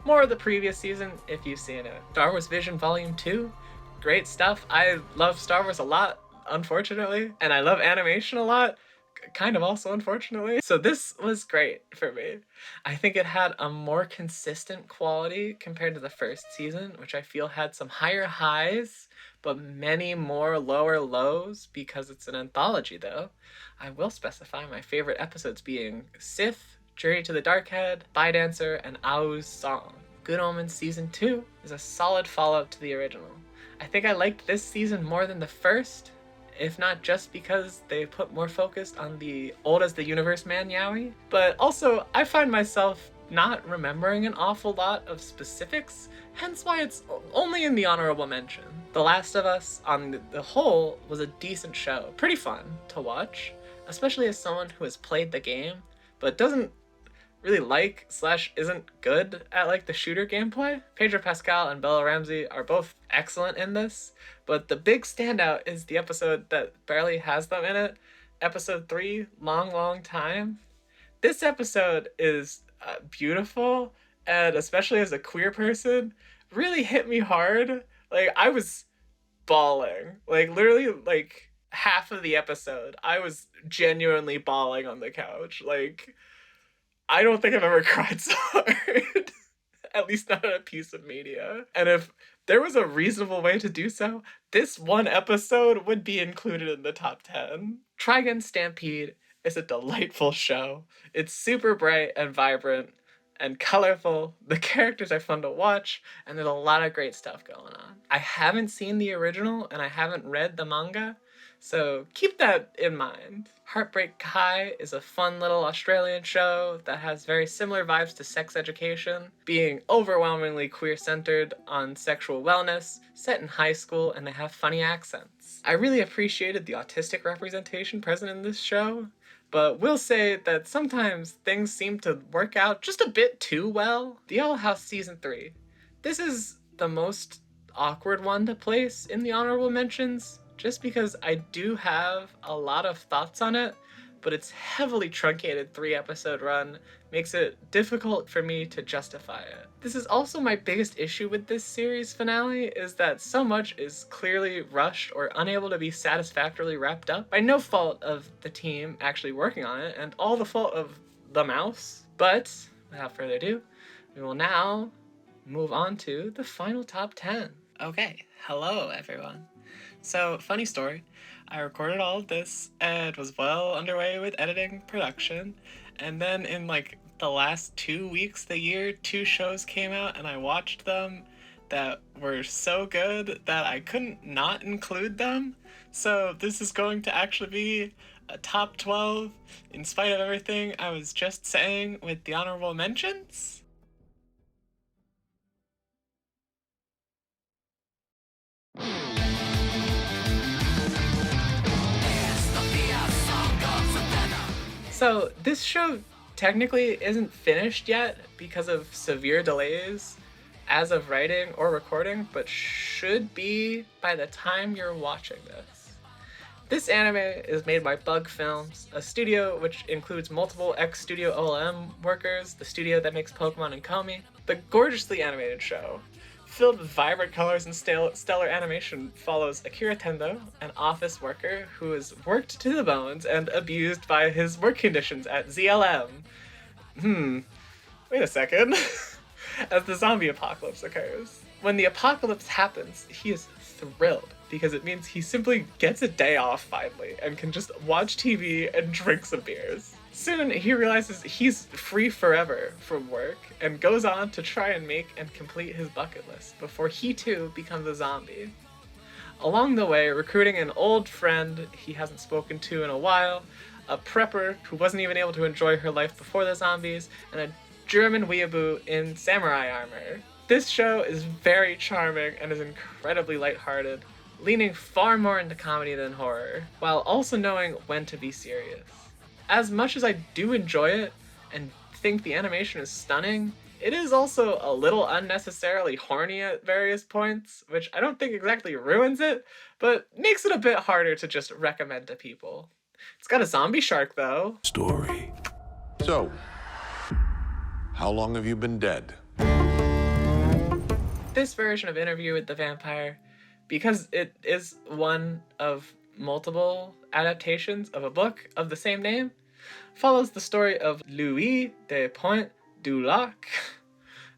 More of the previous season if you've seen it. Star Wars Vision Volume 2. Great stuff. I love Star Wars a lot, unfortunately, and I love animation a lot, kind of also unfortunately. So this was great for me. I think it had a more consistent quality compared to the first season, which I feel had some higher highs, but many more lower lows because it's an anthology though. I will specify my favorite episodes being Sith, Journey to the Dark Head, Spy Dancer, and Ao's Song. Good Omens Season 2 is a solid follow-up to the original. I think I liked this season more than the first, if not just because they put more focus on the old as the universe man yaoi, but also I find myself not remembering an awful lot of specifics, hence why it's only in the honorable mention. The Last of Us, on the whole, was a decent show. Pretty fun to watch, especially as someone who has played the game, but doesn't really isn't good at like the shooter gameplay. Pedro Pascal and Bella Ramsey are both excellent in this, but the big standout is the episode that barely has them in it, episode 3, Long Time. This episode is beautiful, and especially as a queer person, really hit me hard. Like, I was bawling. Like, literally, like, half of the episode, I was genuinely bawling on the couch. Like, I don't think I've ever cried so hard. At least not in a piece of media. And if there was a reasonable way to do so, this one episode would be included in the top 10. Trigun Stampede is a delightful show. It's super bright and vibrant and colorful. The characters are fun to watch, and there's a lot of great stuff going on. I haven't seen the original, and I haven't read the manga, so keep that in mind. Heartbreak High is a fun little Australian show that has very similar vibes to Sex Education, being overwhelmingly queer-centered on sexual wellness, set in high school, and they have funny accents. I really appreciated the autistic representation present in this show, but will say that sometimes things seem to work out just a bit too well. The Owl House Season 3. This is the most awkward one to place in the honorable mentions, just because I do have a lot of thoughts on it, but its heavily truncated 3-episode run makes it difficult for me to justify it. This is also my biggest issue with this series finale, is that so much is clearly rushed or unable to be satisfactorily wrapped up by no fault of the team actually working on it, and all the fault of the mouse. But without further ado, we will now move on to the final top 10. Okay, hello everyone. So, funny story, I recorded all of this and was well underway with editing production, and then in like the last 2 weeks of the year, 2 shows came out and I watched them that were so good that I couldn't not include them. So this is going to actually be a top 12 in spite of everything I was just saying with the honorable mentions. So this show technically isn't finished yet because of severe delays as of writing or recording, but should be by the time you're watching this. This anime is made by Bug Films, a studio which includes multiple ex-Studio OLM workers, the studio that makes Pokemon and Komi. The gorgeously animated show, filled with vibrant colors and stellar animation, follows Akira Tendo, an office worker who is worked to the bones and abused by his work conditions at ZLM. Wait a second. As the zombie apocalypse occurs. When the apocalypse happens, he is thrilled because it means he simply gets a day off finally and can just watch TV and drink some beers. Soon, he realizes he's free forever from work and goes on to try and make and complete his bucket list before he too becomes a zombie. Along the way, recruiting an old friend he hasn't spoken to in a while, a prepper who wasn't even able to enjoy her life before the zombies, and a German weeaboo in samurai armor. This show is very charming and is incredibly lighthearted, leaning far more into comedy than horror, while also knowing when to be serious. As much as I do enjoy it and think the animation is stunning, it is also a little unnecessarily horny at various points, which I don't think exactly ruins it, but makes it a bit harder to just recommend to people. It's got a zombie shark though. Story. So, how long have you been dead? This version of Interview with the Vampire, because it is one of multiple adaptations of a book of the same name, follows the story of Louis de Pointe du Lac,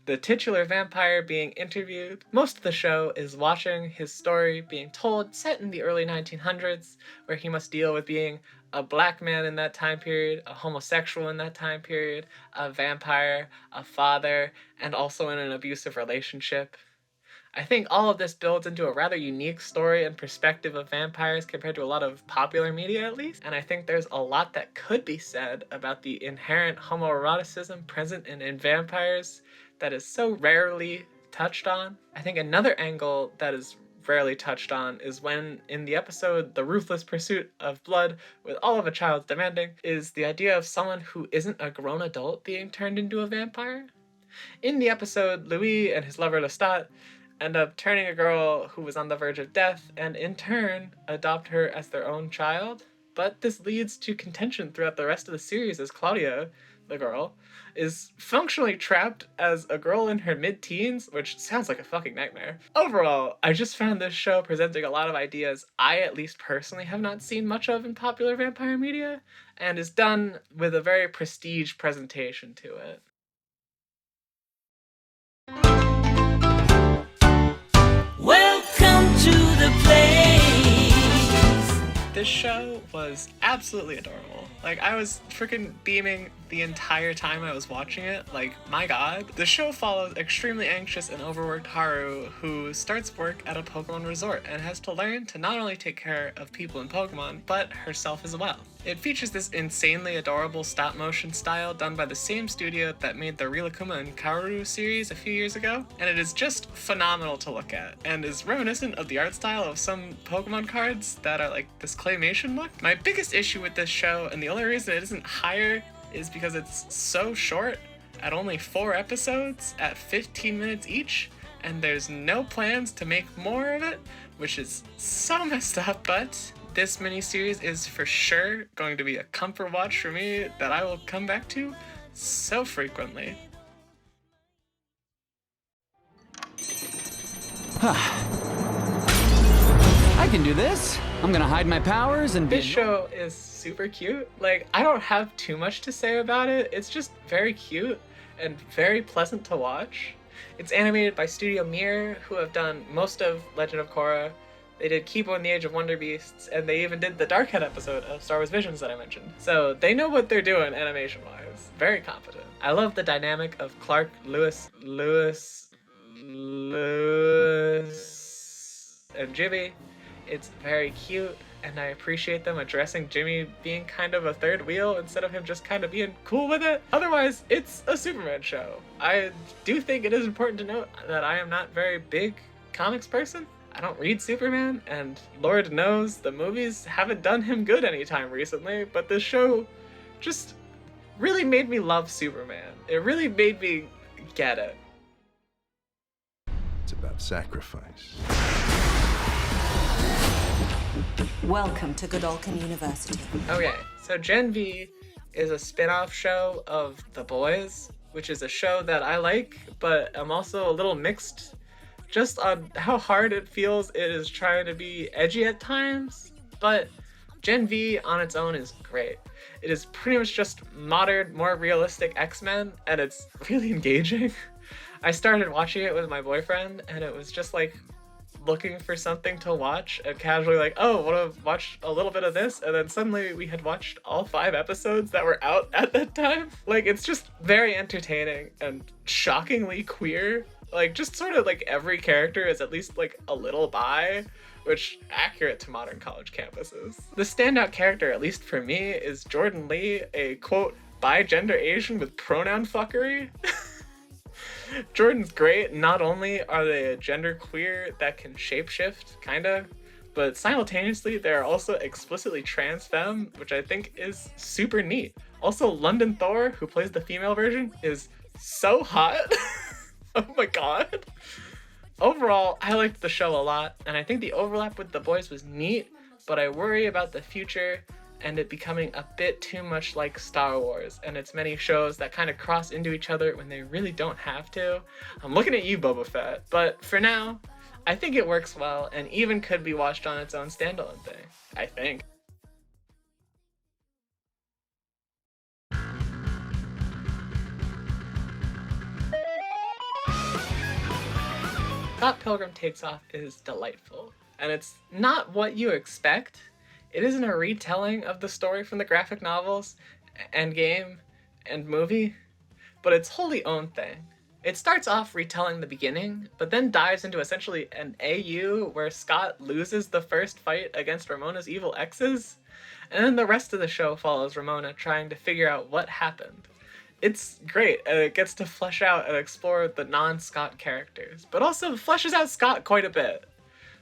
the titular vampire being interviewed. Most of the show is watching his story being told, set in the early 1900s, where he must deal with being a black man in that time period, a homosexual in that time period, a vampire, a father, and also in an abusive relationship. I think all of this builds into a rather unique story and perspective of vampires compared to a lot of popular media, at least. And I think there's a lot that could be said about the inherent homoeroticism present in vampires that is so rarely touched on. I think another angle that is rarely touched on is when, in the episode The Ruthless Pursuit of Blood, with all of a child's demanding, is the idea of someone who isn't a grown adult being turned into a vampire. In the episode, Louis and his lover Lestat end up turning a girl who was on the verge of death and in turn adopt her as their own child. But this leads to contention throughout the rest of the series as Claudia, the girl, is functionally trapped as a girl in her mid-teens, which sounds like a fucking nightmare. Overall, I just found this show presenting a lot of ideas I at least personally have not seen much of in popular vampire media, and is done with a very prestige presentation to it. Welcome to the place. This show was absolutely adorable. Like, I was freaking beaming the entire time I was watching it. Like, my god. The show follows extremely anxious and overworked Haru, who starts work at a Pokemon resort and has to learn to not only take care of people in Pokemon, but herself as well. It features this insanely adorable stop-motion style done by the same studio that made the Rilakuma and Kaoru series a few years ago, and it is just phenomenal to look at, and is reminiscent of the art style of some Pokemon cards that are like this claymation look. My biggest issue with this show, and the only reason it isn't higher, is because it's so short, at only 4 episodes, at 15 minutes each, and there's no plans to make more of it, which is so messed up, but this miniseries is for sure going to be a comfort watch for me that I will come back to so frequently. I can do this. I'm gonna hide my powers and This show is super cute. Like, I don't have too much to say about it. It's just very cute and very pleasant to watch. It's animated by Studio Mir, who have done most of Legend of Korra. They did Kipo and the Age of Wonder Beasts, and they even did the Darkhead episode of Star Wars Visions that I mentioned. So they know what they're doing animation-wise. Very competent. I love the dynamic of Clark, Lewis, and Jimmy. It's very cute, and I appreciate them addressing Jimmy being kind of a third wheel instead of him just kind of being cool with it. Otherwise, it's a Superman show. I do think it is important to note that I am not a very big comics person. I don't read Superman, and Lord knows the movies haven't done him good anytime recently, but this show just really made me love Superman. It really made me get it. It's about sacrifice. Welcome to Godolphin University. Okay, so Gen V is a spin-off show of The Boys, which is a show that I like, but I'm also a little mixed just on how hard it feels it is trying to be edgy at times. But Gen V on its own is great. It is pretty much just modern, more realistic X-Men, and it's really engaging. I started watching it with my boyfriend, and it was just like looking for something to watch and casually like, oh, want to watch a little bit of this? And then suddenly we had watched all 5 episodes that were out at that time. Like, it's just very entertaining and shockingly queer. Like, just sort of like every character is at least like a little bi, which accurate to modern college campuses. The standout character, at least for me, is Jordan Lee, a quote, bi-gender Asian with pronoun fuckery. Jordan's great. Not only are they a gender queer that can shapeshift, kinda, but simultaneously they're also explicitly trans femme, which I think is super neat. Also, London Thor, who plays the female version, is so hot. Oh my god. Overall, I liked the show a lot, and I think the overlap with The Boys was neat, but I worry about the future and it becoming a bit too much like Star Wars and its many shows that kind of cross into each other when they really don't have to. I'm looking at you, Boba Fett, but for now, I think it works well and even could be watched on its own standalone thing, I think. Scott Pilgrim Takes Off is delightful, and it's not what you expect. It isn't a retelling of the story from the graphic novels and game and movie, but its wholly own thing. It starts off retelling the beginning, but then dives into essentially an AU where Scott loses the first fight against Ramona's evil exes, and then the rest of the show follows Ramona trying to figure out what happened. It's great, and it gets to flesh out and explore the non-Scott characters, but also fleshes out Scott quite a bit.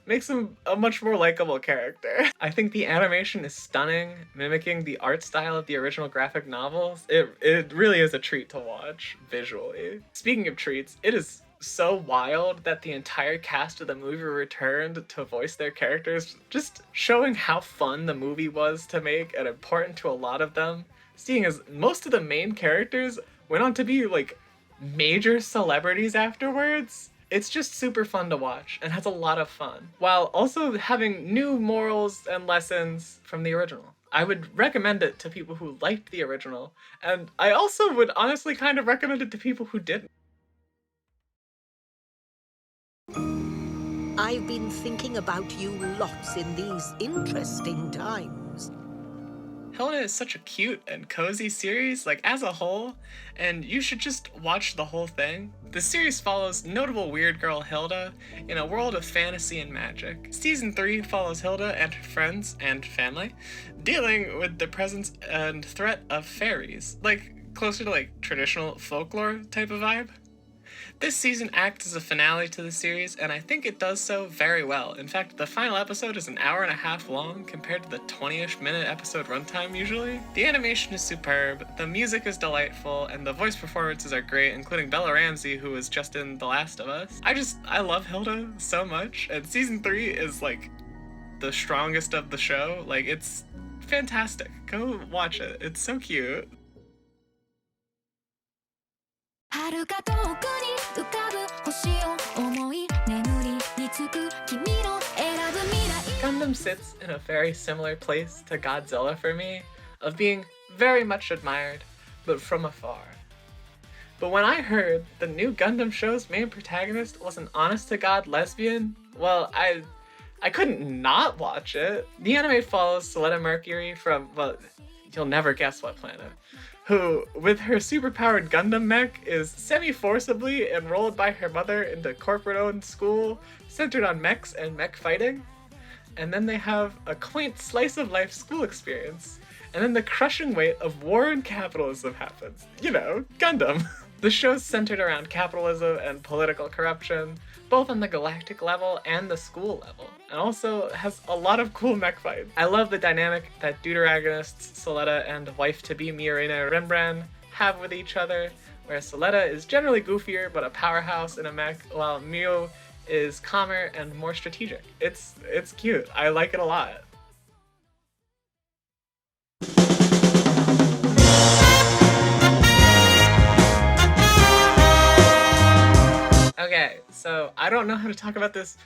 Makes him a much more likable character. I think the animation is stunning, mimicking the art style of the original graphic novels. It really is a treat to watch, visually. Speaking of treats, it is so wild that the entire cast of the movie returned to voice their characters, just showing how fun the movie was to make and important to a lot of them, seeing as most of the main characters went on to be, like, major celebrities afterwards. It's just super fun to watch and has a lot of fun, while also having new morals and lessons from the original. I would recommend it to people who liked the original, and I also would honestly kind of recommend it to people who didn't. I've been thinking about you lots in these interesting times. Hilda is such a cute and cozy series, like as a whole, and you should just watch the whole thing. The series follows notable weird girl Hilda in a world of fantasy and magic. Season 3 follows Hilda and her friends and family dealing with the presence and threat of fairies, like closer to like traditional folklore type of vibe. This season acts as a finale to the series, and I think it does so very well. In fact, the final episode is an hour and a half long compared to the 20-ish minute episode runtime usually. The animation is superb, the music is delightful, and the voice performances are great, including Bella Ramsey, who was just in The Last of Us. I love Hilda so much, and season 3 is like the strongest of the show. Like, it's fantastic. Go watch it. It's so cute. Gundam sits in a very similar place to Godzilla for me, of being very much admired, but from afar. But when I heard the new Gundam show's main protagonist was an honest-to-God lesbian, well, I couldn't not watch it. The anime follows Soleta Mercury from, well, you'll never guess what planet, who, with her superpowered Gundam mech, is semi-forcibly enrolled by her mother into corporate-owned school centered on mechs and mech fighting. And then they have a quaint slice-of-life school experience. And then the crushing weight of war and capitalism happens. You know, Gundam. The show's centered around capitalism and political corruption, both on the galactic level and the school level, and also has a lot of cool mech fights. I love the dynamic that deuteragonists Soleta and wife-to-be Miorina Rembrandt have with each other, where Soleta is generally goofier but a powerhouse in a mech, while Mio is calmer and more strategic. It's cute. I like it a lot. Okay, so I don't know how to talk about this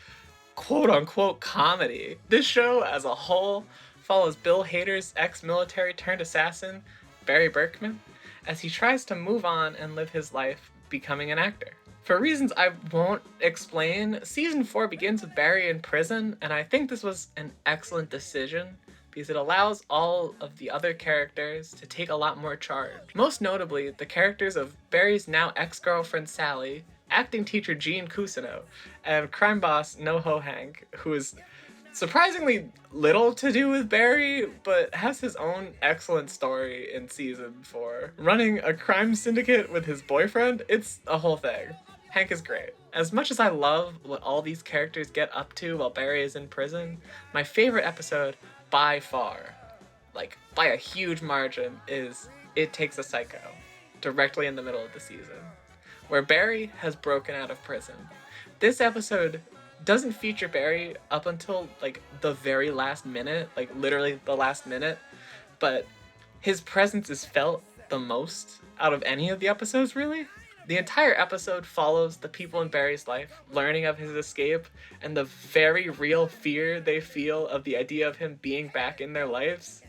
quote-unquote comedy. This show as a whole follows Bill Hader's ex-military turned assassin, Barry Berkman, as he tries to move on and live his life becoming an actor. For reasons I won't explain, season 4 begins with Barry in prison, and I think this was an excellent decision because it allows all of the other characters to take a lot more charge. Most notably, the characters of Barry's now ex-girlfriend Sally, acting teacher Jean Cousineau, and crime boss NoHo Hank, who is surprisingly little to do with Barry, but has his own excellent story in season 4. Running a crime syndicate with his boyfriend, it's a whole thing. Hank is great. As much as I love what all these characters get up to while Barry is in prison, my favorite episode by far, like by a huge margin, is It Takes a Psycho, directly in the middle of the season, where Barry has broken out of prison. This episode doesn't feature Barry up until like the very last minute, like literally the last minute, but his presence is felt the most out of any of the episodes, really. The entire episode follows the people in Barry's life learning of his escape and the very real fear they feel of the idea of him being back in their lives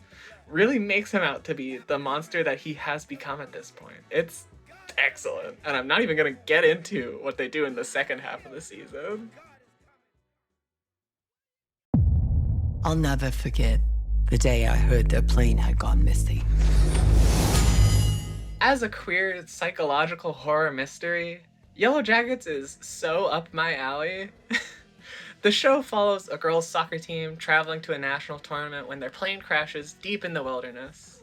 really makes him out to be the monster that he has become at this point. It's excellent, and I'm not even gonna get into what they do in the second half of the season. I'll never forget the day I heard their plane had gone missing. As a queer psychological horror mystery, Yellow Jackets is so up my alley. The show follows a girls' soccer team traveling to a national tournament when their plane crashes deep in the wilderness.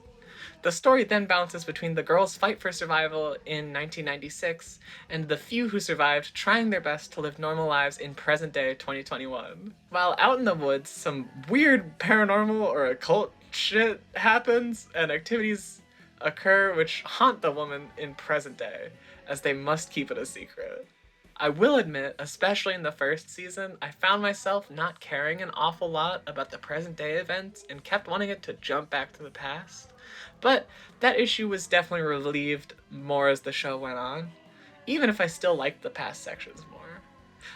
The story then bounces between the girls' fight for survival in 1996 and the few who survived trying their best to live normal lives in present-day 2021. While out in the woods, some weird paranormal or occult shit happens and activities occur which haunt the woman in present day, as they must keep it a secret. I will admit, especially in the first season, I found myself not caring an awful lot about the present day events and kept wanting it to jump back to the past. But that issue was definitely relieved more as the show went on, even if I still liked the past sections more.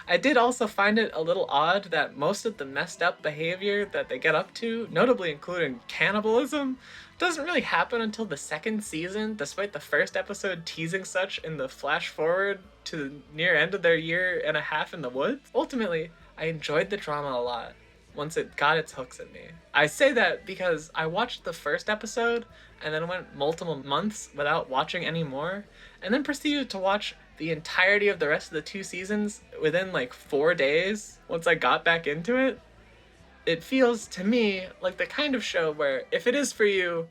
I did also find it a little odd that most of the messed up behavior that they get up to, notably including cannibalism, doesn't really happen until the second season, despite the first episode teasing such in the flash forward to the near end of their year and a half in the woods. Ultimately, I enjoyed the drama a lot once it got its hooks in me. I say that because I watched the first episode and then went multiple months without watching any more, and then proceeded to watch the entirety of the rest of the 2 seasons within like 4 days once I got back into it. It feels to me like the kind of show where if it is for you,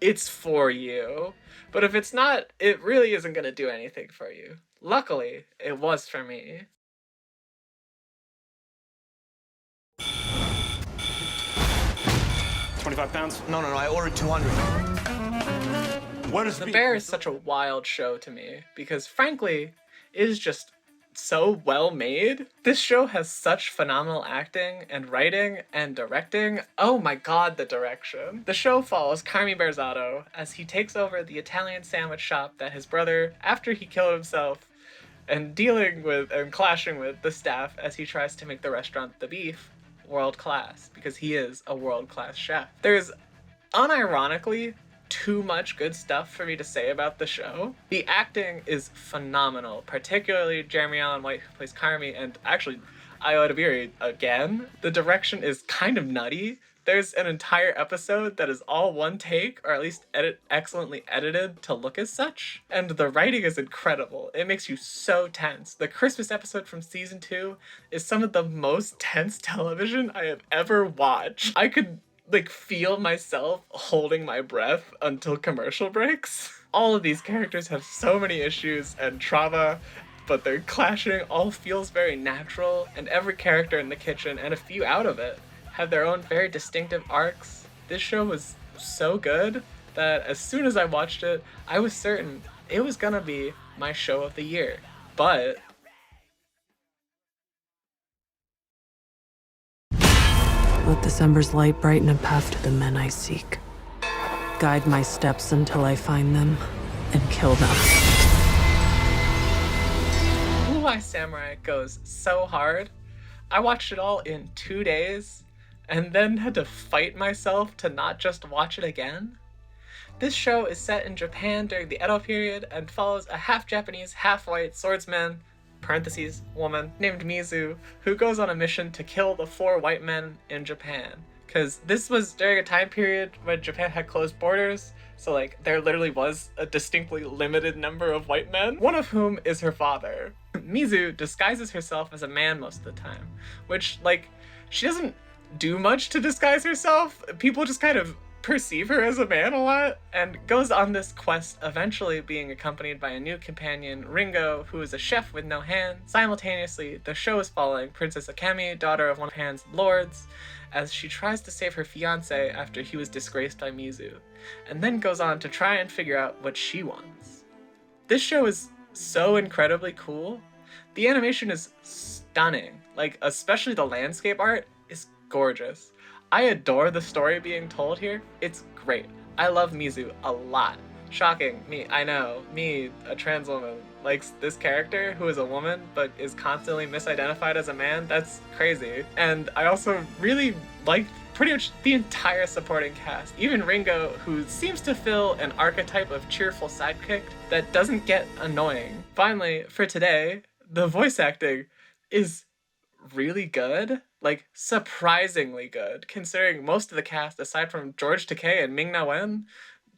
it's for you. But if it's not, it really isn't going to do anything for you. Luckily, it was for me. £25? No, I ordered 200. The Bear is such a wild show to me because, frankly, it is just so well made. This show has such phenomenal acting and writing and directing. Oh my god, the direction. The show follows Carmi Berzatto as he takes over the Italian sandwich shop that his brother, after he killed himself, and dealing with and clashing with the staff as he tries to make the restaurant The Beef world class, because he is a world class chef. There's unironically too much good stuff for me to say about the show. The acting is phenomenal, particularly Jeremy Allen White, who plays Carmi, and actually Ayo Edebiri again. The direction is kind of nutty. There's an entire episode that is all one take, or at least excellently edited to look as such. And the writing is incredible. It makes you so tense. The Christmas episode from season 2 is some of the most tense television I have ever watched. I could feel myself holding my breath until commercial breaks. All of these characters have so many issues and trauma, but their clashing all feels very natural, and every character in the kitchen, and a few out of it, have their own very distinctive arcs. This show was so good that as soon as I watched it, I was certain it was gonna be my show of the year. But Let December's light brighten a path to the men I seek. Guide my steps until I find them and kill them. Blue Eye Samurai goes so hard. I watched it all in 2 days and then had to fight myself to not just watch it again. This show is set in Japan during the Edo period and follows a half-Japanese, half-white swordsman, parentheses, woman, named Mizu, who goes on a mission to kill the 4 white men in Japan. Because this was during a time period when Japan had closed borders, so there literally was a distinctly limited number of white men, one of whom is her father. Mizu disguises herself as a man most of the time, which, she doesn't do much to disguise herself. People just kind of perceive her as a man a lot, and goes on this quest, eventually being accompanied by a new companion, Ringo, who is a chef with no hand. Simultaneously, the show is following Princess Akemi, daughter of one of Japan's lords, as she tries to save her fiancé after he was disgraced by Mizu, and then goes on to try and figure out what she wants. This show is so incredibly cool. The animation is stunning, especially the landscape art is gorgeous. I adore the story being told here. It's great. I love Mizu a lot. Shocking. I know. Me, a trans woman, likes this character who is a woman but is constantly misidentified as a man. That's crazy. And I also really liked pretty much the entire supporting cast. Even Ringo, who seems to fill an archetype of cheerful sidekick that doesn't get annoying. Finally, for today, the voice acting is really good. Surprisingly good, considering most of the cast, aside from George Takei and Ming-Na Wen,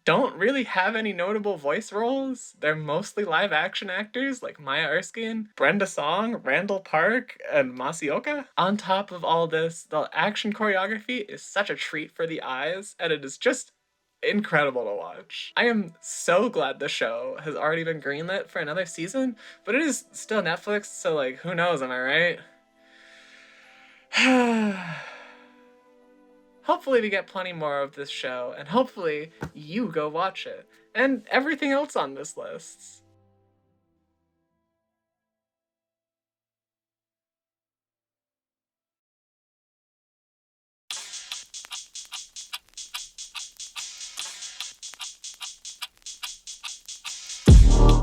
don't really have any notable voice roles. They're mostly live action actors like Maya Erskine, Brenda Song, Randall Park, and Masioka. On top of all this, the action choreography is such a treat for the eyes, and it is just incredible to watch. I am so glad the show has already been greenlit for another season, but it is still Netflix, so like, who knows, am I right? Hopefully we get plenty more of this show, and hopefully you go watch it, and everything else on this list.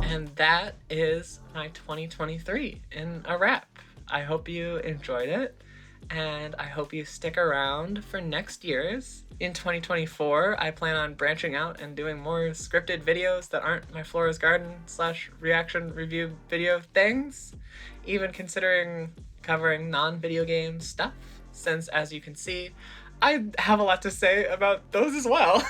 And that is my 2023 in a wrap. I hope you enjoyed it, and I hope you stick around for next year's. In 2024, I plan on branching out and doing more scripted videos that aren't my Flora's Garden / reaction review video things, even considering covering non-video game stuff, since as you can see, I have a lot to say about those as well.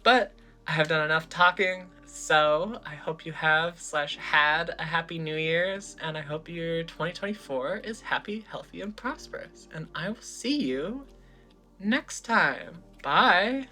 But I have done enough talking, so I hope you have / had a happy New Year's, and I hope your 2024 is happy, healthy, and prosperous. And I will see you next time. Bye!